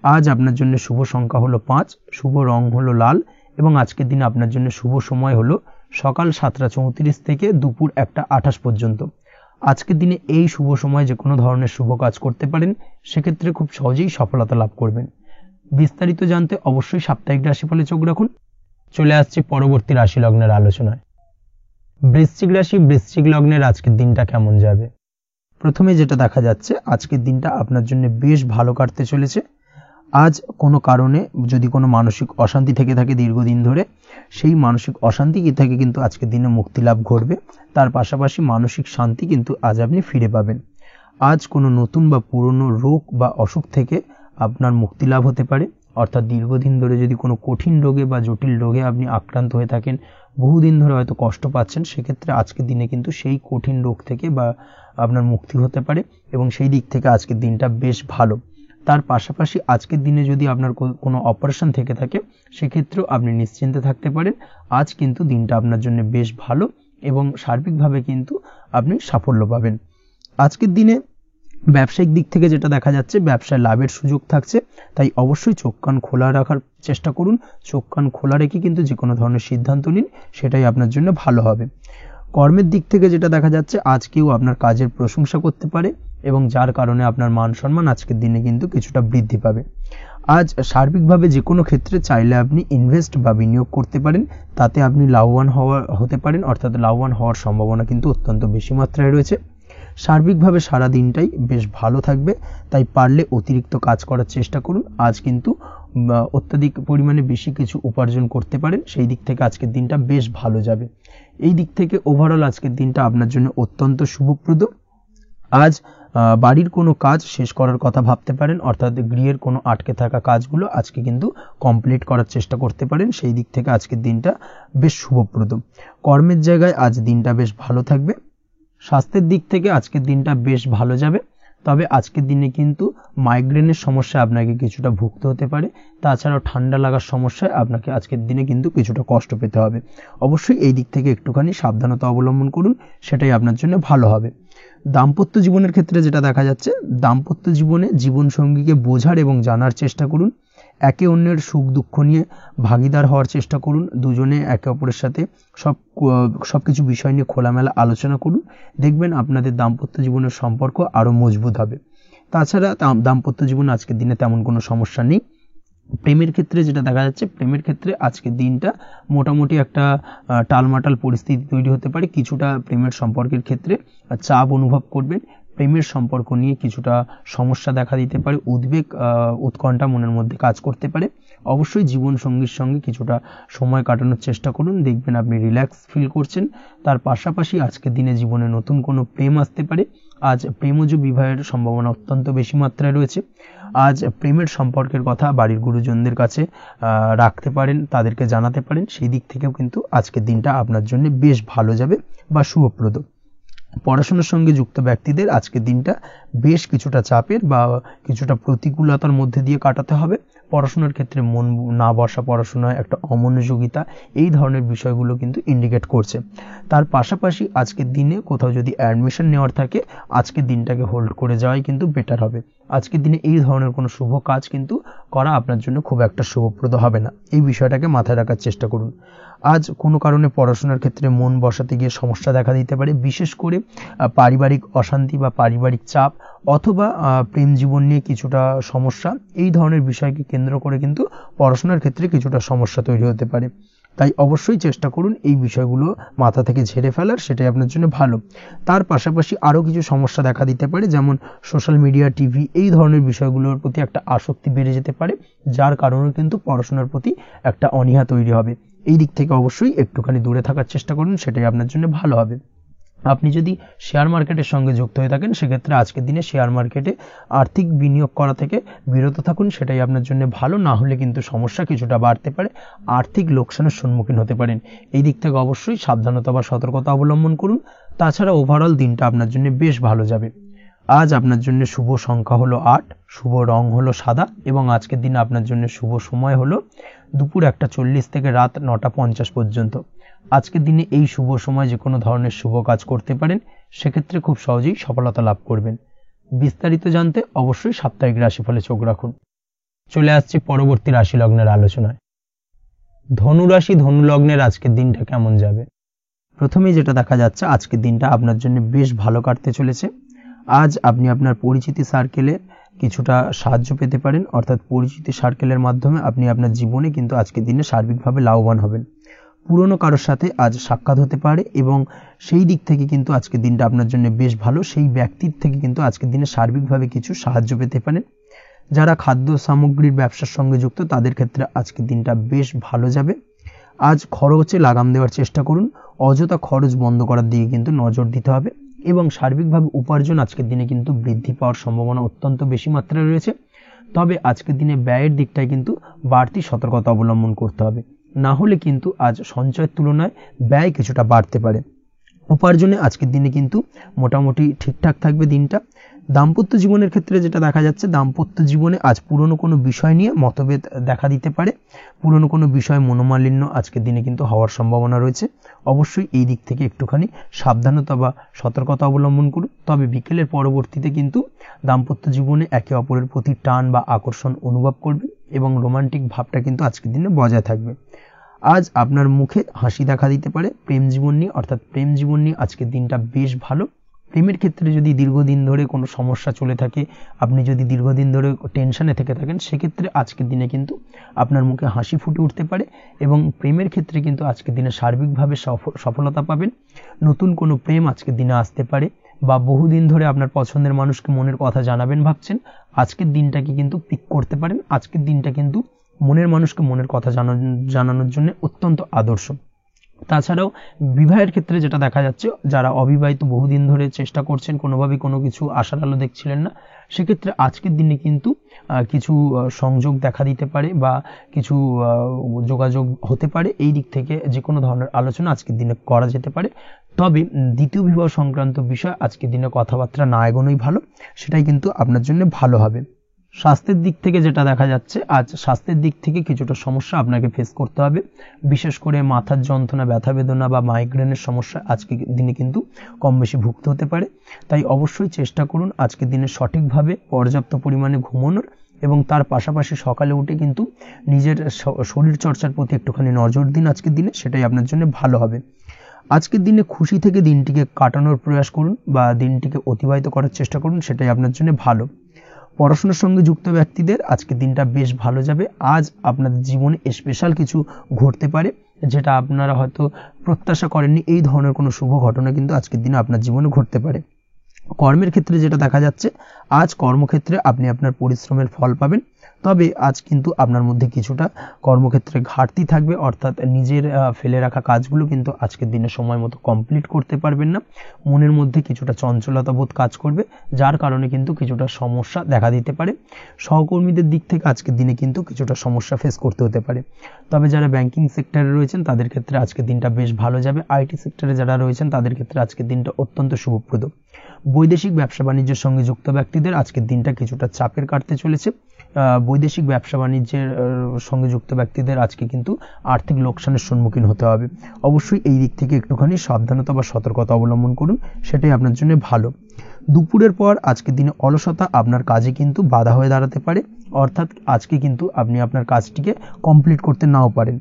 আজ আপনার জন্য শুভ সংখ্যা হলো 5, শুভ রং হলো লাল এবং আজকের দিনে আপনার জন্য শুভ সময় হলো সকাল 7:34 থেকে দুপুর 1:28 পর্যন্ত। আজকের দিনে এই শুভ সময় যে কোনো ধরনের শুভ কাজ করতে পারেন, সেক্ষেত্রে খুব সহজেই সফলতা লাভ করবেন। বিস্তারিত জানতে অবশ্যই সাপ্তাহিক রাশিফলে চোখ রাখুন। চলে আসছে পরবর্তী রাশি লগ্নের আলোচনায়। বৃশ্চিক রাশি, বৃশ্চিক লগ্নের আজকের দিনটা কেমন যাবে? প্রথমে যেটা দেখা যাচ্ছে, আজকের দিনটা আপনার জন্য বেশ ভালো কাটতে চলেছে। আজ কোনো কারণে যদি কোনো মানসিক অশান্তি থেকে থাকে দীর্ঘদিন ধরে, সেই মানসিক অশান্তি থেকে কিন্তু আজকের দিনে মুক্তি লাভ ঘটবে। তার পাশাপাশি মানসিক শান্তি কিন্তু আজ আপনি ফিরে পাবেন। আজ কোনো নতুন বা পুরনো রোগ বা অসুখ থেকে আপনার মুক্তি লাভ হতে পারে। অর্থাৎ দীর্ঘদিন ধরে যদি কোনো কঠিন রোগে বা জটিল রোগে আপনি আক্রান্ত হয়ে থাকেন, বহুদিন ধরে হয়তো কষ্ট পাচ্ছেন, সেক্ষেত্রে আজকের দিনে কিন্তু সেই কঠিন রোগ থেকে বা আপনার মুক্তি হতে পারে এবং সেই দিক থেকে আজকের দিনটা বেশ ভালো। তার পাশাপাশি আজকের দিনে যদি আপনার কোনো অপারেশন থেকে থাকে, সেক্ষেত্রেও আপনি নিশ্চিন্তে থাকতে পারেন। আজ কিন্তু দিনটা আপনার জন্য বেশ ভালো এবং সার্বিকভাবে কিন্তু আপনি সাফল্য পাবেন। আজকের দিনে ব্যবসায়িক দিক থেকে যেটা দেখা যাচ্ছে, ব্যবসায় লাভের সুযোগ থাকছে, তাই অবশ্যই চোখ কান খোলা রাখার চেষ্টা করুন। চোখ কান খোলা রেখে কিন্তু যে কোনো ধরনের সিদ্ধান্ত নিন, সেটাই আপনার জন্য ভালো হবে। কর্মের দিক থেকে যেটা দেখা যাচ্ছে, আজ কেউ আপনার কাজের প্রশংসা করতে পারে এবং যার কারণে আপনার মান সম্মান আজকের দিনে কিন্তু কিছুটা বৃদ্ধি পাবে। আজ সার্বিকভাবে যে কোনো ক্ষেত্রে চাইলে আপনি ইনভেস্ট বা বিনিয়োগ করতে পারেন, তাতে আপনি লাভবান হতে পারেন, অর্থাৎ লাভবান হওয়ার সম্ভাবনা কিন্তু অত্যন্ত বেশি মাত্রায় রয়েছে। সার্বিকভাবে সারা দিনটাই বেশ ভালো থাকবে, তাই পারলে অতিরিক্ত কাজ করার চেষ্টা করুন। আজ কিন্তু অত্যাধিক পরিমাণে বেশি কিছু উপার্জন করতে পারেন, সেই দিক থেকে আজকের দিনটা বেশ ভালো যাবে। এই দিক থেকে ওভারঅল আজকের দিনটা আপনার জন্য অত্যন্ত শুভপ্রদ। আজ বাড়ির কোনো কাজ শেষ করার কথা ভাবতে পারেন, অর্থাৎ গৃহের কোনো আটকে থাকা কাজগুলো আজকে কিন্তু কমপ্লিট করার চেষ্টা করতে পারেন, সেই দিক থেকে আজকের দিনটা বেশ শুভপ্রদ। কর্মের জায়গায় আজ দিনটা বেশ ভালো থাকবে। স্বাস্থ্যের দিক থেকে আজকের দিনটা বেশ ভালো যাবে, তবে আজকের দিনে কিন্তু মাইগ্রেনের সমস্যা আপনাকে কিছুটা ভুগতে হতে পারে। তাছাড়াও ঠান্ডা লাগার সমস্যায় আপনাকে আজকের দিনে কিন্তু কিছুটা কষ্ট পেতে হবে। অবশ্যই এই দিক থেকে একটুখানি সাবধানতা অবলম্বন করুন, সেটাই আপনার জন্য ভালো হবে। দাম্পত্য জীবনের ক্ষেত্রে যেটা দেখা যাচ্ছে, দাম্পত্য জীবনে জীবনসঙ্গীকে বোঝার এবং জানার চেষ্টা করুন। একে অন্যের সুখ দুঃখ নিয়ে ভাগিদার হওয়ার চেষ্টা করুন। দুজনে একে অপরের সাথে সবকিছু বিষয় নিয়ে খোলামেলা আলোচনা করুন। দেখবেন আপনাদের দাম্পত্য জীবনের সম্পর্ক আরো মজবুত হবে। তাছাড়া দাম্পত্য জীবনে আজকের দিনে তেমন কোনো সমস্যা নেই। প্রেমের ক্ষেত্রে যেটা দেখা যাচ্ছে, প্রেমের ক্ষেত্রে আজকের দিনটা মোটামুটি একটা টালমাটাল পরিস্থিতি তৈরি হতে পারে। কিছুটা প্রেমের সম্পর্কের ক্ষেত্রে চাপ অনুভব করবেন, প্রেমের সম্পর্ক নিয়ে কিছুটা সমস্যা দেখা দিতে পারে, উদ্বেগ উৎকণ্ঠা মনের মধ্যে কাজ করতে পারে। অবশ্যই জীবন সঙ্গীর সঙ্গে কিছুটা সময় কাটানোর চেষ্টা করুন, দেখবেন আপনি রিল্যাক্স ফিল করছেন। তার পাশাপাশি আজকের দিনে জীবনে নতুন কোনো প্রেম আসতে পারে। আজ প্রেমজ বিবাহের সম্ভাবনা অত্যন্ত বেশি মাত্রায় রয়েছে। আজ প্রেমের সম্পর্কের কথা বাড়ির গুরুজনদের কাছে রাখতে পারেন, তাদেরকে জানাতে পারেন। সেই দিক থেকেও কিন্তু আজকের দিনটা আপনার জন্য বেশ ভালো যাবে বা শুভপ্রদ। পড়াশোনার সঙ্গে যুক্ত ব্যক্তিদের আজকের দিনটা বেশ কিছুটা চাপের বা কিছুটা প্রতিকূলতার মধ্যে দিয়ে কাটাতে হবে। পড়াশোনার ক্ষেত্রে মন না বসা, পড়াশোনায় একটা অমনোযোগিতা, এই ধরনের বিষয়গুলো কিন্তু ইন্ডিকেট করছে। তার পাশাপাশি আজকের দিনে কোথাও যদি অ্যাডমিশন নেওয়ার থাকে, আজকের দিনটাকে হোল্ড করে যাওয়াই কিন্তু বেটার হবে। আজকের দিনে এই ধরনের কোনো শুভ কাজ কিন্তু করা আপনার জন্য খুব একটা শুভপ্রদ হবে না, এই বিষয়টাকে মাথায় রাখার চেষ্টা করুন। আজ কোনো কারণে পড়াশোনার ক্ষেত্রে মন বসাতে গিয়ে সমস্যা দেখা দিতে পারে, বিশেষ করে পারিবারিক অশান্তি বা পারিবারিক চাপ অথবা প্রেম জীবন নিয়ে কিছুটা সমস্যা, এই ধরনের বিষয়কে কেন্দ্র করে কিন্তু পড়াশোনার ক্ষেত্রে কিছুটা সমস্যা তৈরি হতে পারে। তাই অবশ্যই চেষ্টা করুন এই বিষয়গুলো মাথা থেকে ঝেড়ে ফেলার, সেটাই আপনার জন্য ভালো। তার পাশাপাশি আরও কিছু সমস্যা দেখা দিতে পারে, যেমন সোশ্যাল মিডিয়া, টিভি, এই ধরনের বিষয়গুলোর প্রতি একটা আসক্তি বেড়ে যেতে পারে, যার কারণে কিন্তু পড়াশোনার প্রতি একটা অনীহা তৈরি হবে। এই দিক থেকে অবশ্যই একটুখানি দূরে থাকার চেষ্টা করুন, সেটাই আপনার জন্য ভালো হবে। আপনি যদি শেয়ার মার্কেটের সঙ্গে যুক্ত হয়ে থাকেন, সেক্ষেত্রে আজকের দিনে শেয়ার মার্কেটে আর্থিক বিনিয়োগ করা থেকে বিরত থাকুন, সেটাই আপনার জন্য ভালো। না হলে কিন্তু সমস্যা কিছুটা বাড়তে পারে, আর্থিক লোকসানের সম্মুখীন হতে পারেন। এই দিক থেকে অবশ্যই সাবধানতা বা সতর্কতা অবলম্বন করুন। তাছাড়া ওভারঅল দিনটা আপনার জন্য বেশ ভালো যাবে। আজ আপনার জন্য শুভ সংখ্যা হলো 8, শুভ রং হলো সাদা, এবং আজকের দিনে আপনার জন্য শুভ সময় হলো দুপুর 1:40 থেকে রাত 9:50 পর্যন্ত। আজকের দিনে এই শুভ সময় যে কোনো ধরনের শুভ কাজ করতে পারেন, সেক্ষেত্রে খুব সহজেই সফলতা লাভ করবেন। বিস্তারিত জানতে অবশ্যই সাপ্তাহিক রাশিফলে চোখ রাখুন। চলে আসছে পরবর্তী রাশি লগ্নের আলোচনায়। ধনুরাশি, ধনু লগ্নের আজকের দিনটা কেমন যাবে? প্রথমেই যেটা দেখা যাচ্ছে, আজকের দিনটা আপনার জন্য বেশ ভালো কাটতে চলেছে। আজ আপনি আপনার পরিচিতি সার্কেলে কিছুটা সাহায্য পেতে পারেন, অর্থাৎ পরিচিতি সার্কেলের মাধ্যমে আপনি আপনার জীবনে কিন্তু আজকের দিনে সার্বিকভাবে লাভবান হবেন। পুরনো কারোর সাথে আজ সাক্ষাৎ হতে পারে, এবং সেই দিক থেকে কিন্তু আজকের দিনটা আপনার জন্য বেশ ভালো। সেই ব্যক্তির থেকে কিন্তু আজকের দিনে সার্বিকভাবে কিছু সাহায্য পেতে পারেন। যারা খাদ্য সামগ্রীর ব্যবসার সঙ্গে যুক্ত, তাদের ক্ষেত্রে আজকের দিনটা বেশ ভালো যাবে। আজ খরচে লাগাম দেওয়ার চেষ্টা করুন, অযথা খরচ বন্ধ করার দিকে কিন্তু নজর দিতে হবে, এবং সার্বিকভাবে উপার্জন আজকের দিনে কিন্তু বৃদ্ধি পাওয়ার সম্ভাবনা অত্যন্ত বেশি মাত্রায় রয়েছে। তবে আজকের দিনে ব্যয়ের দিকটায় কিন্তু বাড়তি সতর্কতা অবলম্বন করতে হবে, না হলে কিন্তু আজ সঞ্চয়ের তুলনায় ব্যয় কিছুটা বাড়তে পারে। উপার্জনে আজকের দিনে কিন্তু মোটামুটি ঠিকঠাক থাকবে দিনটা। দাম্পত্য জীবনের ক্ষেত্রে যেটা দেখা যাচ্ছে, দাম্পত্য জীবনে আজ পুরনো কোনো বিষয় নিয়ে মতভেদ দেখা দিতে পারে, পুরনো কোনো বিষয় মনোমালিন্য আজকের দিনে কিন্তু হওয়ার সম্ভাবনা রয়েছে। অবশ্যই এই দিক থেকে একটুখানি সাবধানতা বা সতর্কতা অবলম্বন করুন। তবে বিকেলের পরবর্তীতে কিন্তু দাম্পত্য জীবনে একে অপরের প্রতি টান বা আকর্ষণ অনুভব করবে, এবং রোমান্টিক ভাবটা কিন্তু আজকের দিনে বজায় থাকবে। আজ আপনার মুখে হাসি দেখা দিতে পারে প্রেম জীবন নিয়ে, অর্থাৎ প্রেম জীবন নিয়ে আজকের দিনটা বেশ ভালো। প্রেমের ক্ষেত্রে যদি দীর্ঘদিন ধরে কোনো সমস্যা চলে থাকে, আপনি যদি দীর্ঘদিন ধরে টেনশনে থেকে থাকেন, সেক্ষেত্রে আজকের দিনে কিন্তু আপনার মুখে হাসি ফুটে উঠতে পারে, এবং প্রেমের ক্ষেত্রে কিন্তু আজকের দিনে সার্বিকভাবে সফলতা পাবেন। নতুন কোনো প্রেম আজকের দিনে আসতে পারে, বা বহুদিন ধরে আপনার পছন্দের মানুষকে মনের কথা জানাবেন ভাবছেন, আজকের দিনটাকে কিন্তু পিক করতে পারেন। আজকের দিনটা কিন্তু মনের মানুষকে মনের কথা জানানোর জন্য অত্যন্ত আদর্শ। তাছাড়াও বিবাহের ক্ষেত্রে যেটা দেখা যাচ্ছে, যারা অবিবাহিত বহুদিন ধরে চেষ্টা করছেন, কোনোভাবেই কোনো কিছু আশার আলো দেখছিলেন না, সেক্ষেত্রে আজকের দিনে কিন্তু কিছু সংযোগ দেখা দিতে পারে বা কিছু যোগাযোগ হতে পারে। এই দিক থেকে যে কোনো ধরনের আলোচনা আজকের দিনে করা যেতে পারে। তবে দ্বিতীয় বিবাহ সংক্রান্ত বিষয় আজকের দিনে কথাবার্তা না এগোনোই ভালো, সেটাই কিন্তু আপনার জন্য ভালো হবে। স্বাস্থ্যের দিক থেকে যেটা দেখা যাচ্ছে, আজ স্বাস্থ্যের দিক থেকে কিছুটা সমস্যা আপনাকে ফেস করতে হবে, বিশেষ করে মাথার যন্ত্রণা, ব্যথা বেদনা বা মাইগ্রেনের সমস্যা আজকের দিনে কিন্তু কম বেশি ভুগতে হতে পারে। তাই অবশ্যই চেষ্টা করুন আজকের দিনে সঠিকভাবে পর্যাপ্ত পরিমাণে ঘুমানোর, এবং তার পাশাপাশি সকালে উঠে কিন্তু নিজের শরীর চর্চার প্রতি একটুখানি নজর দিন আজকের দিনে, সেটাই আপনার জন্য ভালো হবে। আজকের দিনে খুশি থেকে দিনটিকে কাটানোর প্রয়াস করুন বা দিনটিকে অতিবাহিত করার চেষ্টা করুন, সেটাই আপনার জন্য ভালো। পড়াশোনার সঙ্গে যুক্ত ব্যক্তিদের আজকের দিনটা বেশ ভালো যাবে। আজ আপনাদের জীবনে স্পেশাল কিছু ঘটতে পারে, যেটা আপনারা হয়তো প্রত্যাশা করেননি। এই ধরনের কোনো শুভ ঘটনা কিন্তু আজকের দিনে আপনার জীবনে ঘটতে পারে। কর্মের ক্ষেত্রে যেটা দেখা যাচ্ছে, আজ কর্মক্ষেত্রে আপনি আপনার পরিশ্রমের ফল পাবেন। তবে আজ কিন্তু আপনার মধ্যে কিছুটা কর্মক্ষেত্রে ঘাটতি থাকবে, অর্থাৎ নিজের ফেলে রাখা কাজগুলো কিন্তু আজকের দিনে সময় মতো কমপ্লিট করতে পারবেন না। মনের মধ্যে কিছুটা চঞ্চলতা বোধ কাজ করবে, যার কারণে কিন্তু কিছুটা সমস্যা দেখা দিতে পারে। সহকর্মীদের দিক থেকে আজকের দিনে কিন্তু কিছুটা সমস্যা ফেস করতে হতে পারে। তবে যারা ব্যাংকিং সেক্টরে রয়েছেন তাদের ক্ষেত্রে আজকের দিনটা বেশ ভালো যাবে। আইটি সেক্টরে যারা রয়েছেন তাদের ক্ষেত্রে আজকের দিনটা অত্যন্ত শুভপ্রদ। বৈদেশিক ব্যবসা বাণিজ্যের সঙ্গে যুক্ত ব্যক্তিদের আজকের দিনটা কিছুটা চাপের কাটতে চলেছে। বৈদেশিক ব্যবসা বাণিজ্যের সঙ্গে যুক্ত ব্যক্তিদের আজকে কিন্তু আর্থিক লোকসানের সম্মুখীন হতে হবে। অবশ্যই এই দিক থেকে একটুখানি সাবধানতা বা সতর্কতা অবলম্বন করুন, সেটাই আপনার জন্য ভালো। দুপুরের পর আজকের দিনে অলসতা আপনার কাজে কিন্তু বাধা হয়ে দাঁড়াতে পারে, অর্থাৎ আজকে কিন্তু আপনি আপনার কাজটিকে কমপ্লিট করতে নাও পারেন।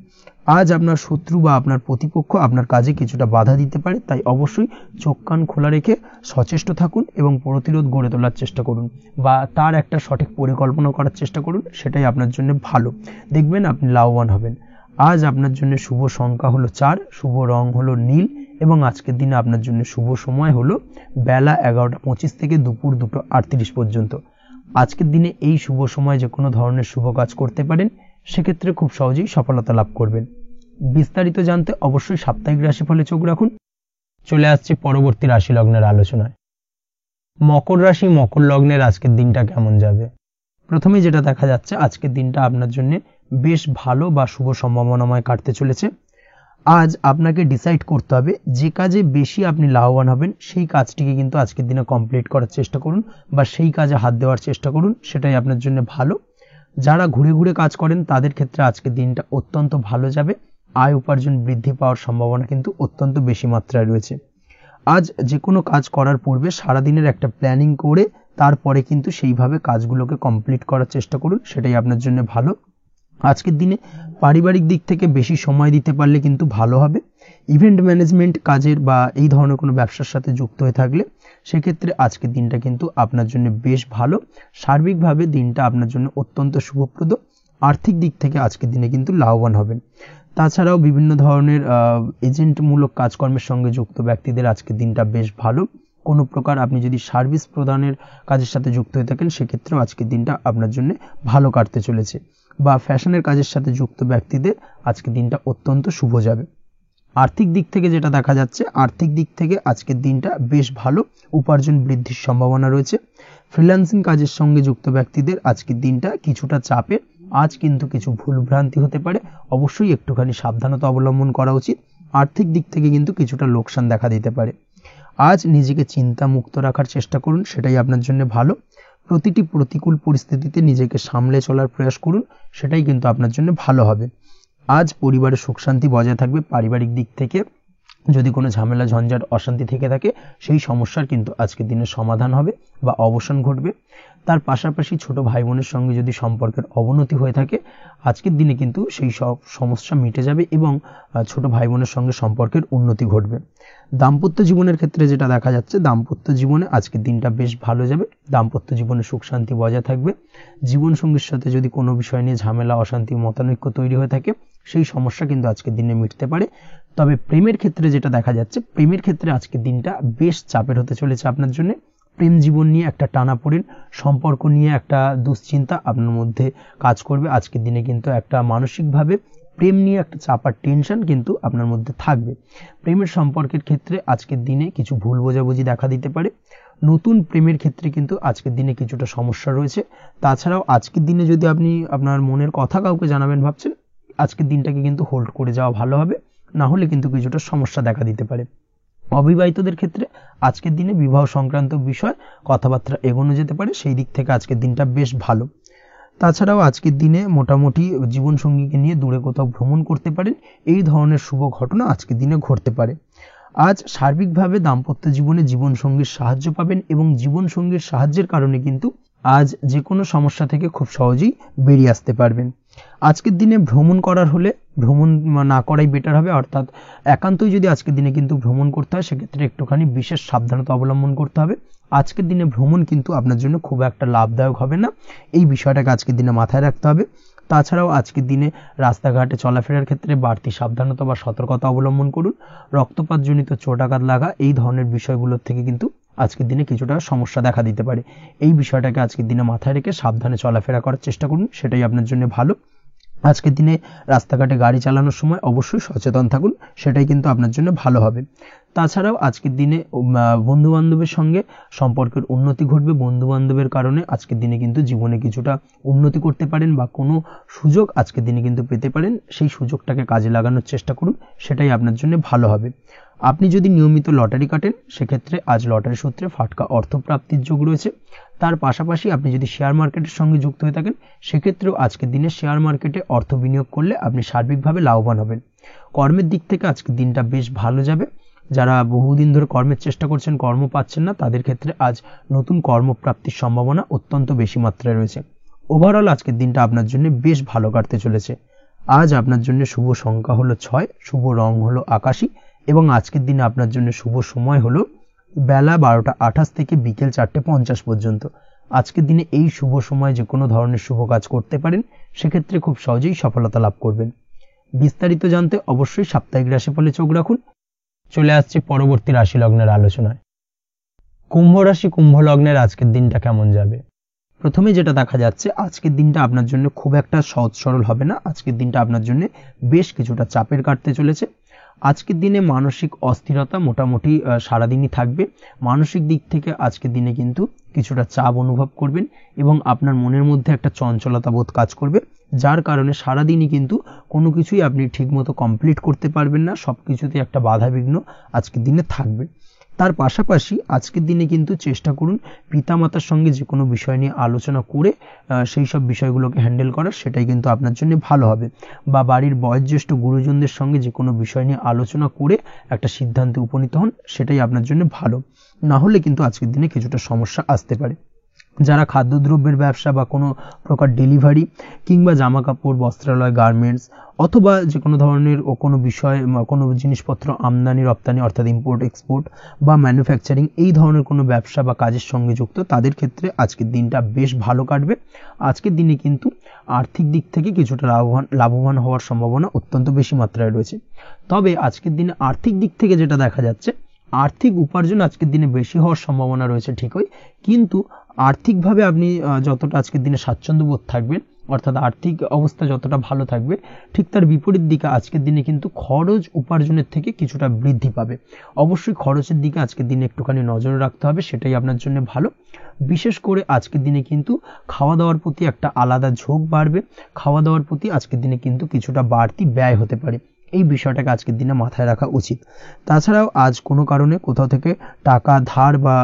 আজ আপনার শত্রু বা আপনার প্রতিপক্ষ আপনার কাজে কিছুটা বাধা দিতে পারে, তাই অবশ্যই চোখ কান খোলা রেখে সচেষ্ট থাকুন এবং প্রতিরোধ গড়ে তোলার চেষ্টা করুন বা তার একটা সঠিক পরিকল্পনা করার চেষ্টা করুন, সেটাই আপনার জন্য ভালো। দেখবেন আপনি লাভবান হবেন। আজ আপনার জন্য শুভ সংখ্যা হলো 4, শুভ রং হলো নীল এবং আজকের দিনে আপনার জন্য শুভ সময় হলো বেলা 11:25 থেকে দুপুর 2:38 পর্যন্ত। আজকের দিনে এই শুভ সময় যে কোনো ধরনের শুভ কাজ করতে পারেন, সেক্ষেত্রে খুব সহজেই সফলতা লাভ করবেন। বিস্তারিত জানতে অবশ্যই সাপ্তাহিক রাশিফলে চোখ রাখুন। চলে আসছে পরবর্তী রাশি লগ্নের আলোচনায়। মকর রাশি মকর লগ্নের আজকের দিনটা কেমন যাবে? প্রথমে যেটা দেখা যাচ্ছে, আজকের দিনটা আপনার জন্য বেশ ভালো বা শুভ সম্ভাবনাময় কাটতে চলেছে। আজ আপনাকে ডিসাইড করতে হবে যে কাজে বেশি আপনি লাভবান হবেন, সেই কাজটিকে কিন্তু আজকের দিনে কমপ্লিট করার চেষ্টা করুন বা সেই কাজে হাত দেওয়ার চেষ্টা করুন, সেটাই আপনার জন্য ভালো। যারা ঘুরে ঘুরে কাজ করেন তাদের ক্ষেত্রে আজকের দিনটা অত্যন্ত ভালো যাবে। আয় উপার্জন বৃদ্ধি পাওয়ার সম্ভাবনা কিন্তু অত্যন্ত বেশি মাত্রায় রয়েছে। আজ যে কোনো কাজ করার পূর্বে সারাদিনের একটা প্ল্যানিং করে তারপরে কিন্তু সেইভাবে কাজগুলোকে কমপ্লিট করার চেষ্টা করুন, সেটাই আপনার জন্য ভালো। আজকের দিনে পারিবারিক দিক থেকে বেশি সময় দিতে পারলে কিন্তু ভালো হবে। ইভেন্ট ম্যানেজমেন্ট কাজের বা এই ধরনের কোনো ব্যবসার সাথে যুক্ত হয়ে থাকলে সেক্ষেত্রে আজকের দিনটা কিন্তু আপনার জন্য বেশ ভালো। সার্বিকভাবে দিনটা আপনার জন্য অত্যন্ত শুভপ্রদ। আর্থিক দিক থেকে আজকের দিনে কিন্তু লাভবান হবেন। তাছাড়াও বিভিন্ন ধরনের এজেন্টমূলক কাজকর্মের সঙ্গে যুক্ত ব্যক্তিদের আজকের দিনটা বেশ ভালো। কোনো প্রকার আপনি যদি সার্ভিস প্রদানের কাজের সাথে যুক্ত হয়ে থাকেন, সেক্ষেত্রেও আজকের দিনটা আপনার জন্য ভালো কাটতে চলেছে। বা ফ্যাশনের কাজের সাথে যুক্ত ব্যক্তিদের আজকের দিনটা অত্যন্ত শুভ যাবে। আর্থিক দিক থেকে যেটা দেখা যাচ্ছে, আর্থিক দিক থেকে আজকের দিনটা বেশ ভালো, উপার্জন বৃদ্ধির সম্ভাবনা রয়েছে। ফ্রিল্যান্সিং কাজের সঙ্গে যুক্ত ব্যক্তিদের আজকের দিনটা কিছুটা চাপের। আজ কিন্তু কিছু ভুলভ্রান্তি হতে পারে, অবশ্যই একটুখানি সাবধানতা অবলম্বন করা উচিত। আর্থিক দিক থেকে কিন্তু কিছুটা লোকসান দেখা দিতে পারে। আজ নিজেকে চিন্তা মুক্ত রাখার চেষ্টা করুন, সেটাই আপনার জন্য ভালো। প্রতিটি প্রতিকূল পরিস্থিতিতে নিজেকে সামলে চলার প্রয়াস করুন, সেটাই কিন্তু আপনার জন্য ভালো হবে। আজ পরিবারের সুখ শান্তি বজায় থাকবে। পারিবারিক দিক থেকে যদি কোনো ঝামেলা ঝঞ্ঝাট অশান্তি থেকে থাকে, সেই সমস্যার কিন্তু আজকের দিনে সমাধান হবে বা অবসান ঘটবে। তার পাশাপাশি ছোট ভাই বোনের সঙ্গে যদি সম্পর্কের অবনতি হয়ে থাকে, আজকের দিনে কিন্তু সেই সব সমস্যা মিটে যাবে এবং ছোট ভাই বোনের সঙ্গে সম্পর্কের উন্নতি ঘটবে। দাম্পত্য জীবনের ক্ষেত্রে যেটা দেখা যাচ্ছে, দাম্পত্য জীবনে আজকের দিনটা বেশ ভালো যাবে। দাম্পত্য জীবনে সুখ শান্তি বজায় থাকবে। জীবনসঙ্গীর সাথে যদি কোনো বিষয় নিয়ে ঝামেলা অশান্তি মতানৈক্য তৈরি হয়ে থাকে, সেই সমস্যা কিন্তু আজকের দিনে মিটতে পারে। তবে প্রেমের ক্ষেত্রে যেটা দেখা যাচ্ছে, প্রেমের ক্ষেত্রে আজকের দিনটা বেশ চাপের হতে চলেছে আপনার জন্য। প্রেম জীবন নিয়ে একটা টানাপোড়েন, সম্পর্ক নিয়ে একটা দুশ্চিন্তা আপনার মধ্যে কাজ করবে। আজকের দিনে কিন্তু একটা মানসিকভাবে প্রেম নিয়ে একটা চাপার টেনশন কিন্তু আপনার মধ্যে থাকবে। প্রেমের সম্পর্কের ক্ষেত্রে আজকের দিনে কিছু ভুল বোঝাবুঝি দেখা দিতে পারে। নতুন প্রেমের ক্ষেত্রে কিন্তু আজকের দিনে কিছুটা সমস্যা রয়েছে। তাছাড়াও আজকের দিনে যদি আপনি আপনার মনের কথা কাউকে জানাবেন ভাবছেন, আজকের দিনটাকে কিন্তু হোল্ড করে যাওয়া ভালো হবে, না হলে কিন্তু কিছুটা সমস্যা দেখা দিতে পারে। অবিবাহিতদের ক্ষেত্রে আজকের দিনে বিবাহ সংক্রান্ত বিষয় কথাবার্তা এগোনো যেতে পারে, সেই দিক থেকে আজকের দিনটা বেশ ভালো। তাছাড়াও আজকের দিনে মোটামুটি জীবনসঙ্গীকে নিয়ে দূরে কোথাও ভ্রমণ করতে পারেন, এই ধরনের শুভ ঘটনা আজকের দিনে ঘটতে পারে। আজ সার্বিকভাবে দাম্পত্য জীবনে জীবনসঙ্গীর সাহায্য পাবেন এবং জীবনসঙ্গীর সাহায্যের কারণে কিন্তু আজ যে কোনো সমস্যা থেকে খুব সহজেই বেরিয়ে আসতে পারবেন। আজকের দিনে ভ্রমণ করার হলে ভ্রমণ না করাই বেটার হবে, অর্থাৎ একান্তই যদি আজকের দিনে কিন্তু ভ্রমণ করতে হয় সেক্ষেত্রে একটুখানি বিশেষ সাবধানতা অবলম্বন করতে হবে। আজকের দিনে ভ্রমণ কিন্তু আপনার জন্য খুব একটা লাভদায়ক হবে না, এই বিষয়টাকে আজকের দিনে মাথায় রাখতে হবে। তাছাড়াও আজকের দিনে রাস্তাঘাটে চলাফেরার ক্ষেত্রে বাড়তি সাবধানতা বা সতর্কতা অবলম্বন করুন। রক্তপাতজনিত চোট আঘাত লাগা এই ধরনের বিষয়গুলোর থেকে কিন্তু আজকের দিনে কিছুটা সমস্যা দেখা দিতে পারে। এই বিষয়টাকে আজকের দিনে মাথায় রেখে সাবধানে চলাফেরা করার চেষ্টা করুন, সেটাই আপনার জন্য ভালো। আজকের দিনে রাস্তাঘাটে গাড়ি চালানোর সময় অবশ্যই সচেতন থাকুন, সেটাই কিন্তু আপনার জন্য ভালো হবে। তাছাড়াও আজকের দিনে বন্ধু বান্ধবের সঙ্গে সম্পর্কের উন্নতি ঘটবে। বন্ধু বান্ধবের কারণে আজকের দিনে কিন্তু জীবনে কিছুটা উন্নতি করতে পারেন বা কোনো সুযোগ আজকের দিনে কিন্তু পেতে পারেন, সেই সুযোগটাকে কাজে লাগানোর চেষ্টা করুন, সেটাই আপনার জন্য ভালো হবে। আপনি যদি নিয়মিত লটারি কাটেন সেক্ষেত্রে আজ লটারি সূত্রে ফাটকা অর্থপ্রাপ্তির যোগ রয়েছে। তার পাশাপাশি আপনি যদি শেয়ার মার্কেটের সঙ্গে যুক্ত হয়ে থাকেন সেক্ষেত্রেও আজকের দিনে শেয়ার মার্কেটে অর্থ বিনিয়োগ করলে আপনি সার্বিকভাবে লাভবান হবেন। কর্মের দিক থেকে আজকের দিনটা বেশ ভালো যাবে। যারা বহুদিন ধরে কর্মের চেষ্টা করছেন, কর্ম পাচ্ছেন না, তাদের ক্ষেত্রে আজ নতুন কর্মপ্রাপ্তির সম্ভাবনা অত্যন্ত বেশি মাত্রায় রয়েছে। ওভারঅল আজকের দিনটা আপনার জন্য বেশ ভালো কাটতে চলেছে। আজ আপনার জন্য শুভ সংখ্যা হলো 6, শুভ রং হলো আকাশী এবং আজকের দিনে আপনার জন্য শুভ সময় হলো বেলা 12:28 থেকে বিকেল 4:50 পর্যন্ত। আজকের দিনে এই শুভ সময় যে কোনো ধরনের শুভ কাজ করতে পারেন, সেক্ষেত্রে খুব সহজেই সফলতা লাভ করবেন। বিস্তারিত জানতে অবশ্যই সাপ্তাহিক রাশিফলে চোখ রাখুন। চলে আসছে পরবর্তী রাশি লগ্নের আলোচনায়। কুম্ভ রাশি কুম্ভ লগ্নের আজকের দিনটা কেমন যাবে? প্রথমে যেটা দেখা যাচ্ছে আজকের দিনটা আপনার জন্য খুব একটা সহজ সরল হবে না। আজকের দিনটা আপনার জন্য বেশ কিছুটা চাপের কাটতে চলেছে। আজকের দিনে মানসিক অস্থিরতা মোটামুটি সারাদিনই থাকবে। মানসিক দিক থেকে আজকের দিনে কিন্তু কিছুটা চাপ অনুভব করবেন এবং আপনার মনের মধ্যে একটা চঞ্চলতা বোধ কাজ করবে, যার কারণে সারাদিনই কিন্তু কোনো কিছুই আপনি ঠিকমতো কমপ্লিট করতে পারবেন না, সব কিছুতে একটা বাধা বিঘ্ন আজকের দিনে থাকবে। তার পাশাপাশি আজকের দিনে কিন্তু চেষ্টা করুন পিতামাতার সঙ্গে যে কোনো বিষয় নিয়ে আলোচনা করে সেই সব বিষয়গুলোকে হ্যান্ডেল করার, সেটাই কিন্তু আপনার জন্য ভালো হবে। বা বাড়ির বয়োজ্যেষ্ঠ গুরুজনদের সঙ্গে যে কোনো বিষয় নিয়ে আলোচনা করে একটা সিদ্ধান্তে উপনীত হন, সেটাই আপনার জন্য ভালো। না হলে কিন্তু আজকের দিনে কিছুটা সমস্যা আসতে পারে। যারা খাদ্যদ্রব্যের ব্যবসা বা কোনো প্রকার ডেলিভারি কিংবা জামা কাপড়, বস্ত্রালয়, গার্মেন্টস অথবা যে কোনো ধরনের কোনো বিষয় কোনো জিনিসপত্র আমদানি রপ্তানি অর্থাৎ ইম্পোর্ট এক্সপোর্ট বা ম্যানুফ্যাকচারিং এই ধরনের কোনো ব্যবসা বা কাজের সঙ্গে যুক্ত, তাদের ক্ষেত্রে আজকের দিনটা বেশ ভালো কাটবে। আজকের দিনে কিন্তু আর্থিক দিক থেকে কিছুটা লাভবান হওয়ার সম্ভাবনা অত্যন্ত বেশি মাত্রায় রয়েছে। তবে আজকের দিনে আর্থিক দিক থেকে যেটা দেখা যাচ্ছে, আর্থিক উপার্জন আজকের দিনে বেশি হওয়ার সম্ভাবনা রয়েছে ঠিকই, কিন্তু আর্থিকভাবে আপনি যতটা আজকের দিনে স্বাচ্ছন্দ্য বোধ থাকবেন, অর্থাৎ আর্থিক অবস্থা যতটা ভালো থাকবে, ঠিক তার বিপরীত দিকে আজকের দিনে কিন্তু খরচ উপার্জনের থেকে কিছুটা বৃদ্ধি পাবে। অবশ্যই খরচের দিকে আজকের দিনে একটুখানি নজর রাখতে হবে, সেটাই আপনার জন্য ভালো। বিশেষ করে আজকের দিনে কিন্তু খাওয়া দাওয়ার প্রতি একটা আলাদা ঝোঁক বাড়বে। খাওয়া দাওয়ার প্রতি আজকের দিনে কিন্তু কিছুটা বাড়তি ব্যয় হতে পারে, এই বিষয়টাকে আজকের দিনে মাথায় রাখা উচিত। তাছাড়াও আজ কোনো কারণে কোথাও থেকে টাকা ধার বা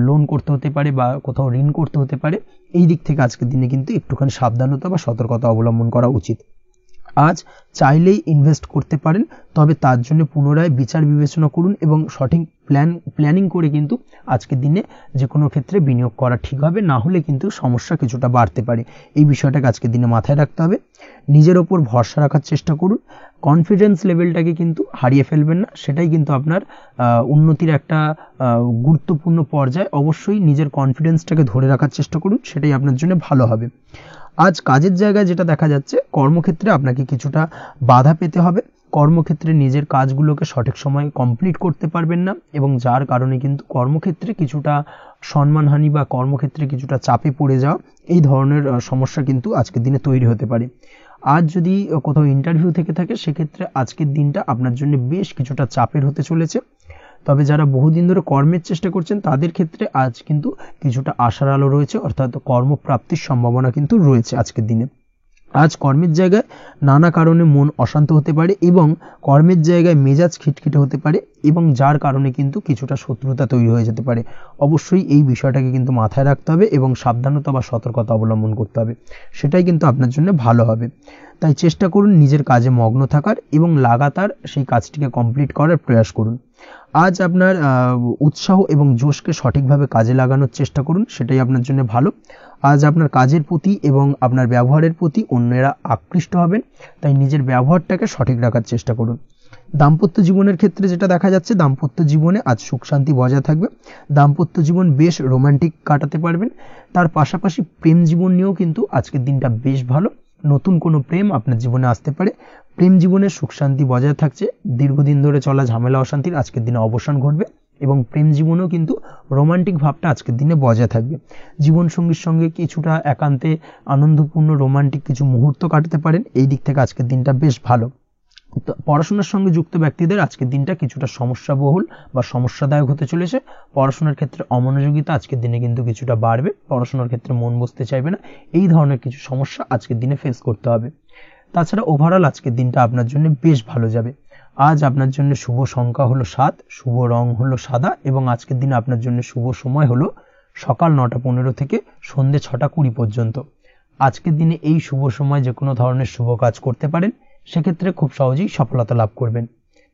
লোন করতে হতে পারে বা কোথাও ঋণ করতে হতে পারে, এই দিক থেকে আজকের দিনে কিন্তু একটুখানি সাবধানতা বা সতর্কতা অবলম্বন করা উচিত। আজ চাইলেই ইনভেস্ট করতে পারেন, তবে তার জন্য পুনরায় বিচার বিবেচনা করুন এবং সঠিক প্ল্যানিং করে কিন্তু আজকের দিনে যে কোনো ক্ষেত্রে বিনিয়োগ করা ঠিক হবে, না হলে কিন্তু সমস্যা কিছুটা বাড়তে পারে। এই বিষয়টাকে আজকের দিনে মাথায় রাখতে হবে। নিজের ওপর ভরসা রাখার চেষ্টা করুন, কনফিডেন্স লেভেলটাকে কিন্তু হারিয়ে ফেলবেন না, সেটাই কিন্তু আপনার উন্নতির একটা গুরুত্বপূর্ণ পর্যায়। অবশ্যই নিজের কনফিডেন্সটাকে ধরে রাখার চেষ্টা করুন, সেটাই আপনার জন্য ভালো হবে। আজ কাজের জায়গায় যেটা দেখা যাচ্ছে, কর্মক্ষেত্রে আপনাকে কিছুটা বাধা পেতে হবে। কর্মক্ষেত্রে নিজের কাজগুলোকে সঠিক সময়ে কমপ্লিট করতে পারবেন না এবং যার কারণে কিন্তু কর্মক্ষেত্রে কিছুটা সম্মানহানি বা কর্মক্ষেত্রে কিছুটা চাপে পড়ে যাওয়া, এই ধরনের সমস্যা কিন্তু আজকের দিনে তৈরি হতে পারে। আজ যদি কোথাও ইন্টারভিউ থেকে থাকে, সেক্ষেত্রে আজকের দিনটা আপনার জন্য বেশ কিছুটা চাপের হতে চলেছে। তবে যারা বহুদিন ধরে কর্মের চেষ্টা করছেন, তাদের ক্ষেত্রে আজ কিন্তু কিছুটা আশার আলো রয়েছে, অর্থাৎ কর্মপ্রাপ্তির সম্ভাবনা কিন্তু রয়েছে আজকের দিনে। আজ কর্মের জায়গায় নানা কারণে মন অশান্ত হতে পারে এবং কর্মের জায়গায় মেজাজ খিটখিটে হতে পারে এবং যার কারণে কিন্তু কিছুটা শত্রুতা তৈরি হয়ে যেতে পারে। অবশ্যই এই বিষয়টাকে কিন্তু মাথায় রাখতে হবে এবং সাবধানতা বা সতর্কতা অবলম্বন করতে হবে, সেটাই কিন্তু আপনার জন্য ভালো হবে। তাই চেষ্টা করুন নিজের কাজে মগ্ন থাকার এবং লাগাতার সেই কাজটিকে কমপ্লিট করার প্রয়াস করুন। আজ আপনার উৎসাহ এবং জোশকে সঠিকভাবে কাজে লাগানোর চেষ্টা করুন, সেটাই আপনার জন্য ভালো। আজ আপনার কাজের প্রতি এবং আপনার ব্যবহারের প্রতি অন্যেরা আকৃষ্ট হবেন, তাই নিজের ব্যবহারটাকে সঠিক রাখার চেষ্টা করুন। দাম্পত্য জীবনের ক্ষেত্রে যেটা দেখা যাচ্ছে, দাম্পত্য জীবনে আজ সুখ শান্তি বজায় থাকবে। দাম্পত্য জীবন বেশ রোমান্টিক কাটাতে পারবেন। তার পাশাপাশি প্রেম জীবন নিয়েও কিন্তু আজকের দিনটা বেশ ভালো। নতুন কোনো প্রেম আপনার জীবনে আসতে পারে। প্রেম জীবনে সুখ শান্তি বজায় থাকছে। দীর্ঘদিন ধরে চলা ঝামেলা অশান্তির আজকের দিনে অবসান ঘটবে এবং প্রেম জীবনেও কিন্তু রোমান্টিক ভাবটা আজকের দিনে বজায় থাকবে। জীবনসঙ্গীর সঙ্গে কিছুটা একান্তে আনন্দপূর্ণ রোমান্টিক কিছু মুহূর্ত কাটাতে পারেন। এই দিক থেকে আজকের দিনটা বেশ ভালো। পড়াশোনার সঙ্গে যুক্ত ব্যক্তিদের আজকের দিনটা কিছুটা সমস্যাবহুল বা সমস্যাদায়ক হতে চলেছে। পড়াশোনার ক্ষেত্রে অমনোযোগিতা আজকের দিনে কিন্তু কিছুটা বাড়বে। পড়াশোনার ক্ষেত্রে মন বসতে চাইবে না। এই ধরনের কিছু সমস্যা আজকের দিনে ফেস করতে হবে। তাছাড়া ওভারঅল আজকের দিনটা আপনার জন্য বেশ ভালো যাবে। আজ আপনার জন্য শুভ সংখ্যা হলো 7, শুভ রং হলো সাদা এবং আজকের দিনে আপনার জন্য শুভ সময় হলো সকাল 9:15 থেকে সন্ধ্যে 6:20 পর্যন্ত। আজকের দিনে এই শুভ সময় যে কোনো ধরনের শুভ কাজ করতে পারেন, সেক্ষেত্রে খুব সহজেই সফলতা লাভ করবেন।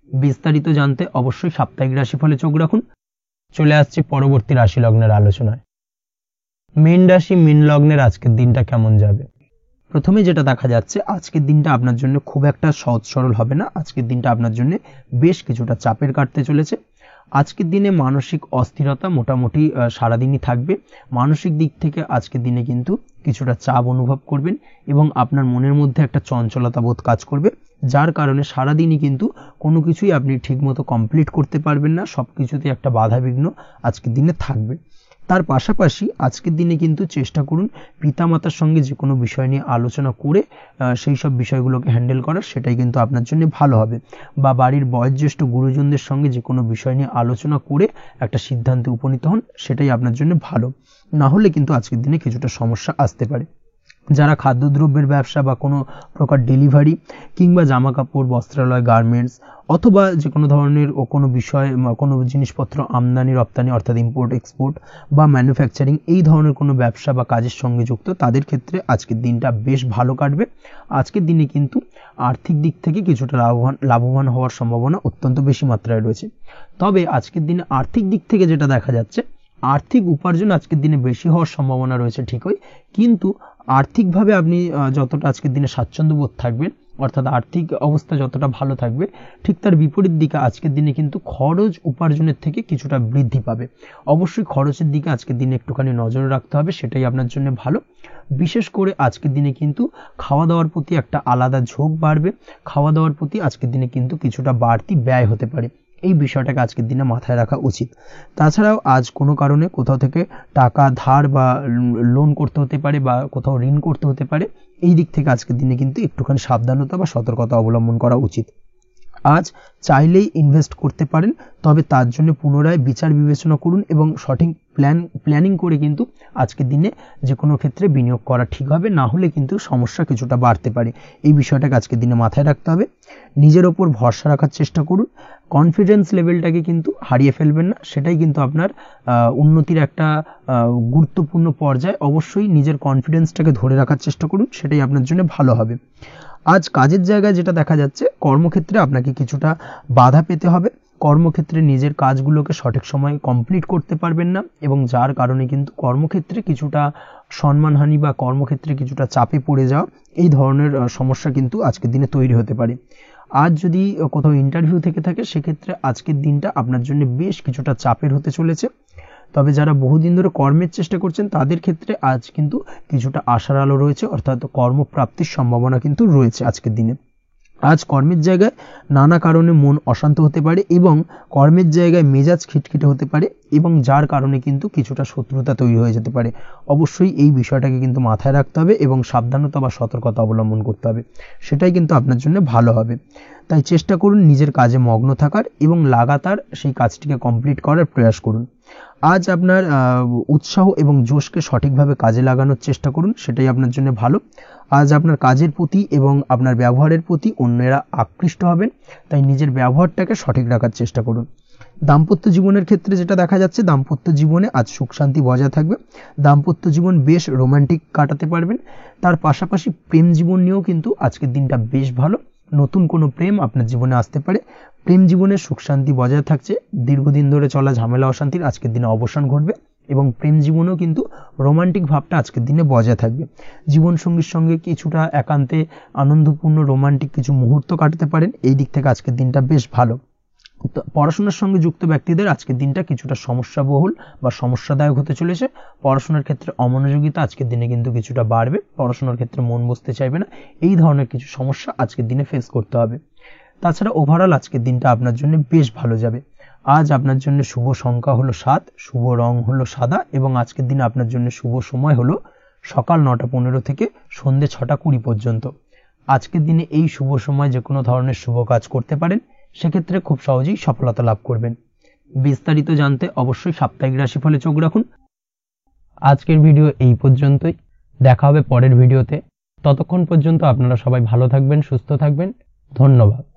বিস্তারিত জানতে অবশ্যই সাপ্তাহিক রাশিফলে চোখ রাখুন। চলে আসছে পরবর্তী রাশি লগ্নের আলোচনায়। মীন রাশি মীন লগ্নের আজকের দিনটা কেমন যাবে? প্রথমে যেটা দেখা যাচ্ছে, আজকের দিনটা আপনার জন্য খুব একটা সহজ সরল হবে না। আজকের দিনটা আপনার জন্য বেশ কিছুটা চাপের কাটতে চলেছে। আজকের দিনে মানসিক অস্থিরতা মোটামুটি সারাদিনই থাকবে। মানসিক দিক থেকে আজকের দিনে কিন্তু কিছুটা চাপ অনুভব করবেন এবং আপনার মনের মধ্যে একটা চঞ্চলতা বোধ কাজ করবে, যার কারণে সারাদিনই কিন্তু কোনো কিছুই আপনি ঠিকমতো কমপ্লিট করতে পারবেন না। সব কিছুতে একটা বাধা বিঘ্ন আজকের দিনে থাকবে। তার পাশাপাশি আজকের দিনে কিন্তু চেষ্টা করুন পিতামাতার সঙ্গে যে কোনো বিষয় নিয়ে আলোচনা করে সেই সব বিষয়গুলোকে হ্যান্ডেল করার, সেটাই কিন্তু আপনার জন্য ভালো হবে। বা বাড়ির বয়োজ্যেষ্ঠ গুরুজনদের সঙ্গে যে কোনো বিষয় নিয়ে আলোচনা করে একটা সিদ্ধান্তে উপনীত হন, সেটাই আপনার জন্য ভালো। না হলে কিন্তু আজকের দিনে কিছুটা সমস্যা আসতে পারে। যারা খাদ্যদ্রব্যের ব্যবসা বা কোনো প্রকার ডেলিভারি কিংবা জামা কাপড়, বস্ত্রালয়, গার্মেন্টস অথবা যে কোনো ধরনের কোনো বিষয় কোনো জিনিসপত্র আমদানি রপ্তানি অর্থাৎ ইম্পোর্ট এক্সপোর্ট বা ম্যানুফ্যাকচারিং এই ধরনের কোনো ব্যবসা বা কাজের সঙ্গে যুক্ত, তাদের ক্ষেত্রে আজকের দিনটা বেশ ভালো কাটবে। আজকের দিনে কিন্তু আর্থিক দিক থেকে কিছুটা লাভবান হওয়ার সম্ভাবনা অত্যন্ত বেশি মাত্রায় রয়েছে। তবে আজকের দিনে আর্থিক দিক থেকে যেটা দেখা যাচ্ছে, আর্থিক উপার্জন আজকের দিনে বেশি হওয়ার সম্ভাবনা রয়েছে ঠিকই, কিন্তু আর্থিকভাবে আপনি যতটা আজকের দিনে স্বাচ্ছন্দ্য বোধ থাকবেন, অর্থাৎ আর্থিক অবস্থা যতটা ভালো থাকবে, ঠিক তার বিপরীত দিকে আজকের দিনে কিন্তু খরচ উপার্জনের থেকে কিছুটা বৃদ্ধি পাবে। অবশ্যই খরচের দিকে আজকের দিনে একটুখানি নজর রাখতে হবে, সেটাই আপনার জন্য ভালো। বিশেষ করে আজকের দিনে কিন্তু খাওয়া দাওয়ার প্রতি একটা আলাদা ঝোঁক বাড়বে। খাওয়া দাওয়ার প্রতি আজকের দিনে কিন্তু কিছুটা বাড়তি ব্যয় হতে পারে। এই বিষয়টাকে আজকের দিনে মাথায় রাখা উচিত। তাছাড়াও আজ কোনো কারণে কোথাও থেকে টাকা ধার বা লোন করতে হতে পারে বা কোথাও ঋণ করতে হতে পারে। এই দিক থেকে আজকের দিনে কিন্তু একটুখানি সাবধানতা বা সতর্কতা অবলম্বন করা উচিত। আজ চাইলেই ইনভেস্ট করতে পারেন, তবে তার জন্য পুনরায় বিচার বিবেচনা করুন এবং সঠিক প্ল্যানিং করে কিন্তু আজকের দিনে যে কোনো ক্ষেত্রে বিনিয়োগ করা ঠিক হবে। না হলে কিন্তু সমস্যা কিছুটা বাড়তে পারে। এই বিষয়টাকে আজকের দিনে মাথায় রাখতে হবে। নিজের ওপর ভরসা রাখার চেষ্টা করুন। কনফিডেন্স লেভেলটাকে কিন্তু হারিয়ে ফেলবেন না, সেটাই কিন্তু আপনার উন্নতির একটা গুরুত্বপূর্ণ পর্যায়। অবশ্যই নিজের কনফিডেন্সটাকে ধরে রাখার চেষ্টা করুন, সেটাই আপনার জন্য ভালো হবে। আজ কাজের জায়গায় যেটা দেখা যাচ্ছে, কর্মক্ষেত্রে আপনাকে কিছুটা বাধা পেতে হবে। কর্মক্ষেত্রে নিজের কাজগুলোকে সঠিক সময়ে কমপ্লিট করতে পারবেন না এবং যার কারণে কিন্তু কর্মক্ষেত্রে কিছুটা সম্মানহানি বা কর্মক্ষেত্রে কিছুটা চাপে পড়ে যাওয়া, এই ধরনের সমস্যা কিন্তু আজকের দিনে তৈরি হতে পারে। আজ যদি কোথাও ইন্টারভিউ থেকে থাকে, সেক্ষেত্রে আজকের দিনটা আপনার জন্য বেশ কিছুটা চাপের হতে চলেছে। তবে যারা বহুদিন ধরে কর্মের চেষ্টা করছেন, তাদের ক্ষেত্রে আজ কিন্তু কিছুটা আশার আলো রয়েছে, অর্থাৎ কর্মপ্রাপ্তির সম্ভাবনা কিন্তু রয়েছে আজকের দিনে। আজ কর্মের জায়গায় নানা কারণে মন অশান্ত হতে পারে এবং কর্মের জায়গায় মেজাজ খিটখিটে হতে পারে এবং যার কারণে কিন্তু কিছুটা শত্রুতা তৈরি হয়ে যেতে পারে। অবশ্যই এই বিষয়টাকে কিন্তু মাথায় রাখতে হবে এবং সাবধানতা বা সতর্কতা অবলম্বন করতে হবে, সেটাই কিন্তু আপনার জন্য ভালো হবে। তাই চেষ্টা করুন নিজের কাজে মগ্ন থাকার এবং লাগাতার সেই কাজটিকে কমপ্লিট করার প্রয়াস করুন। আজ আপনার উৎসাহ এবং জোশকে সঠিকভাবে কাজে লাগানোর চেষ্টা করুন, সেটাই আপনার জন্য ভালো। আজ আপনার কাজের প্রতি এবং আপনার ব্যবহারের প্রতি অন্যেরা আকৃষ্ট হবেন, তাই নিজের ব্যবহারটাকে সঠিক রাখার চেষ্টা করুন। দাম্পত্য জীবনের ক্ষেত্রে যেটা দেখা যাচ্ছে, দাম্পত্য জীবনে আজ সুখ শান্তি বজায় থাকবে। দাম্পত্য জীবন বেশ রোমান্টিক কাটাতে পারবেন। তার পাশাপাশি প্রেম জীবন নিয়েও কিন্তু আজকের দিনটা বেশ ভালো। নতুন কোনো প্রেম আপনার জীবনে আসতে পারে। প্রেম জীবনের সুখ শান্তি বজায় থাকছে। দীর্ঘদিন ধরে চলা ঝামেলা অশান্তির আজকের দিনে অবসান ঘটবে এবং প্রেম জীবনেও কিন্তু রোমান্টিক ভাবটা আজকের দিনে বজায় থাকবে। জীবনসঙ্গীর সঙ্গে কিছুটা একান্তে আনন্দপূর্ণ রোমান্টিক কিছু মুহূর্ত কাটাতে পারেন। এই দিক থেকে আজকের দিনটা বেশ ভালো। পড়াশোনার সঙ্গে যুক্ত ব্যক্তিদের আজকের দিনটা কিছুটা সমস্যাবহুল বা সমস্যাদায়ক হতে চলেছে। পড়াশোনার ক্ষেত্রে অমনোযোগিতা আজকের দিনে কিন্তু কিছুটা বাড়বে। পড়াশোনার ক্ষেত্রে মন বসতে চাইবে না। এই ধরনের কিছু সমস্যা আজকের দিনে ফেস করতে হবে। তাছাড়া ওভারঅল আজকের দিনটা আপনার জন্য বেশ ভালো যাবে। আজ আপনার জন্য শুভ সংখ্যা হলো 7, শুভ রং হলো সাদা এবং আজকের দিনে আপনার জন্য শুভ সময় হলো সকাল 9:15 থেকে সন্ধ্যে 6:20 পর্যন্ত। আজকের দিনে এই শুভ সময় যে কোনো ধরনের শুভ কাজ করতে পারেন, সেক্ষেত্রে খুব সহজেই সফলতা লাভ করবেন। বিস্তারিত জানতে অবশ্যই সাপ্তাহিক রাশিফলে চোখ রাখুন। আজকের ভিডিও এই পর্যন্তই। দেখা হবে পরের ভিডিওতে। ততক্ষণ পর্যন্ত আপনারা সবাই ভালো থাকবেন, সুস্থ থাকবেন। ধন্যবাদ।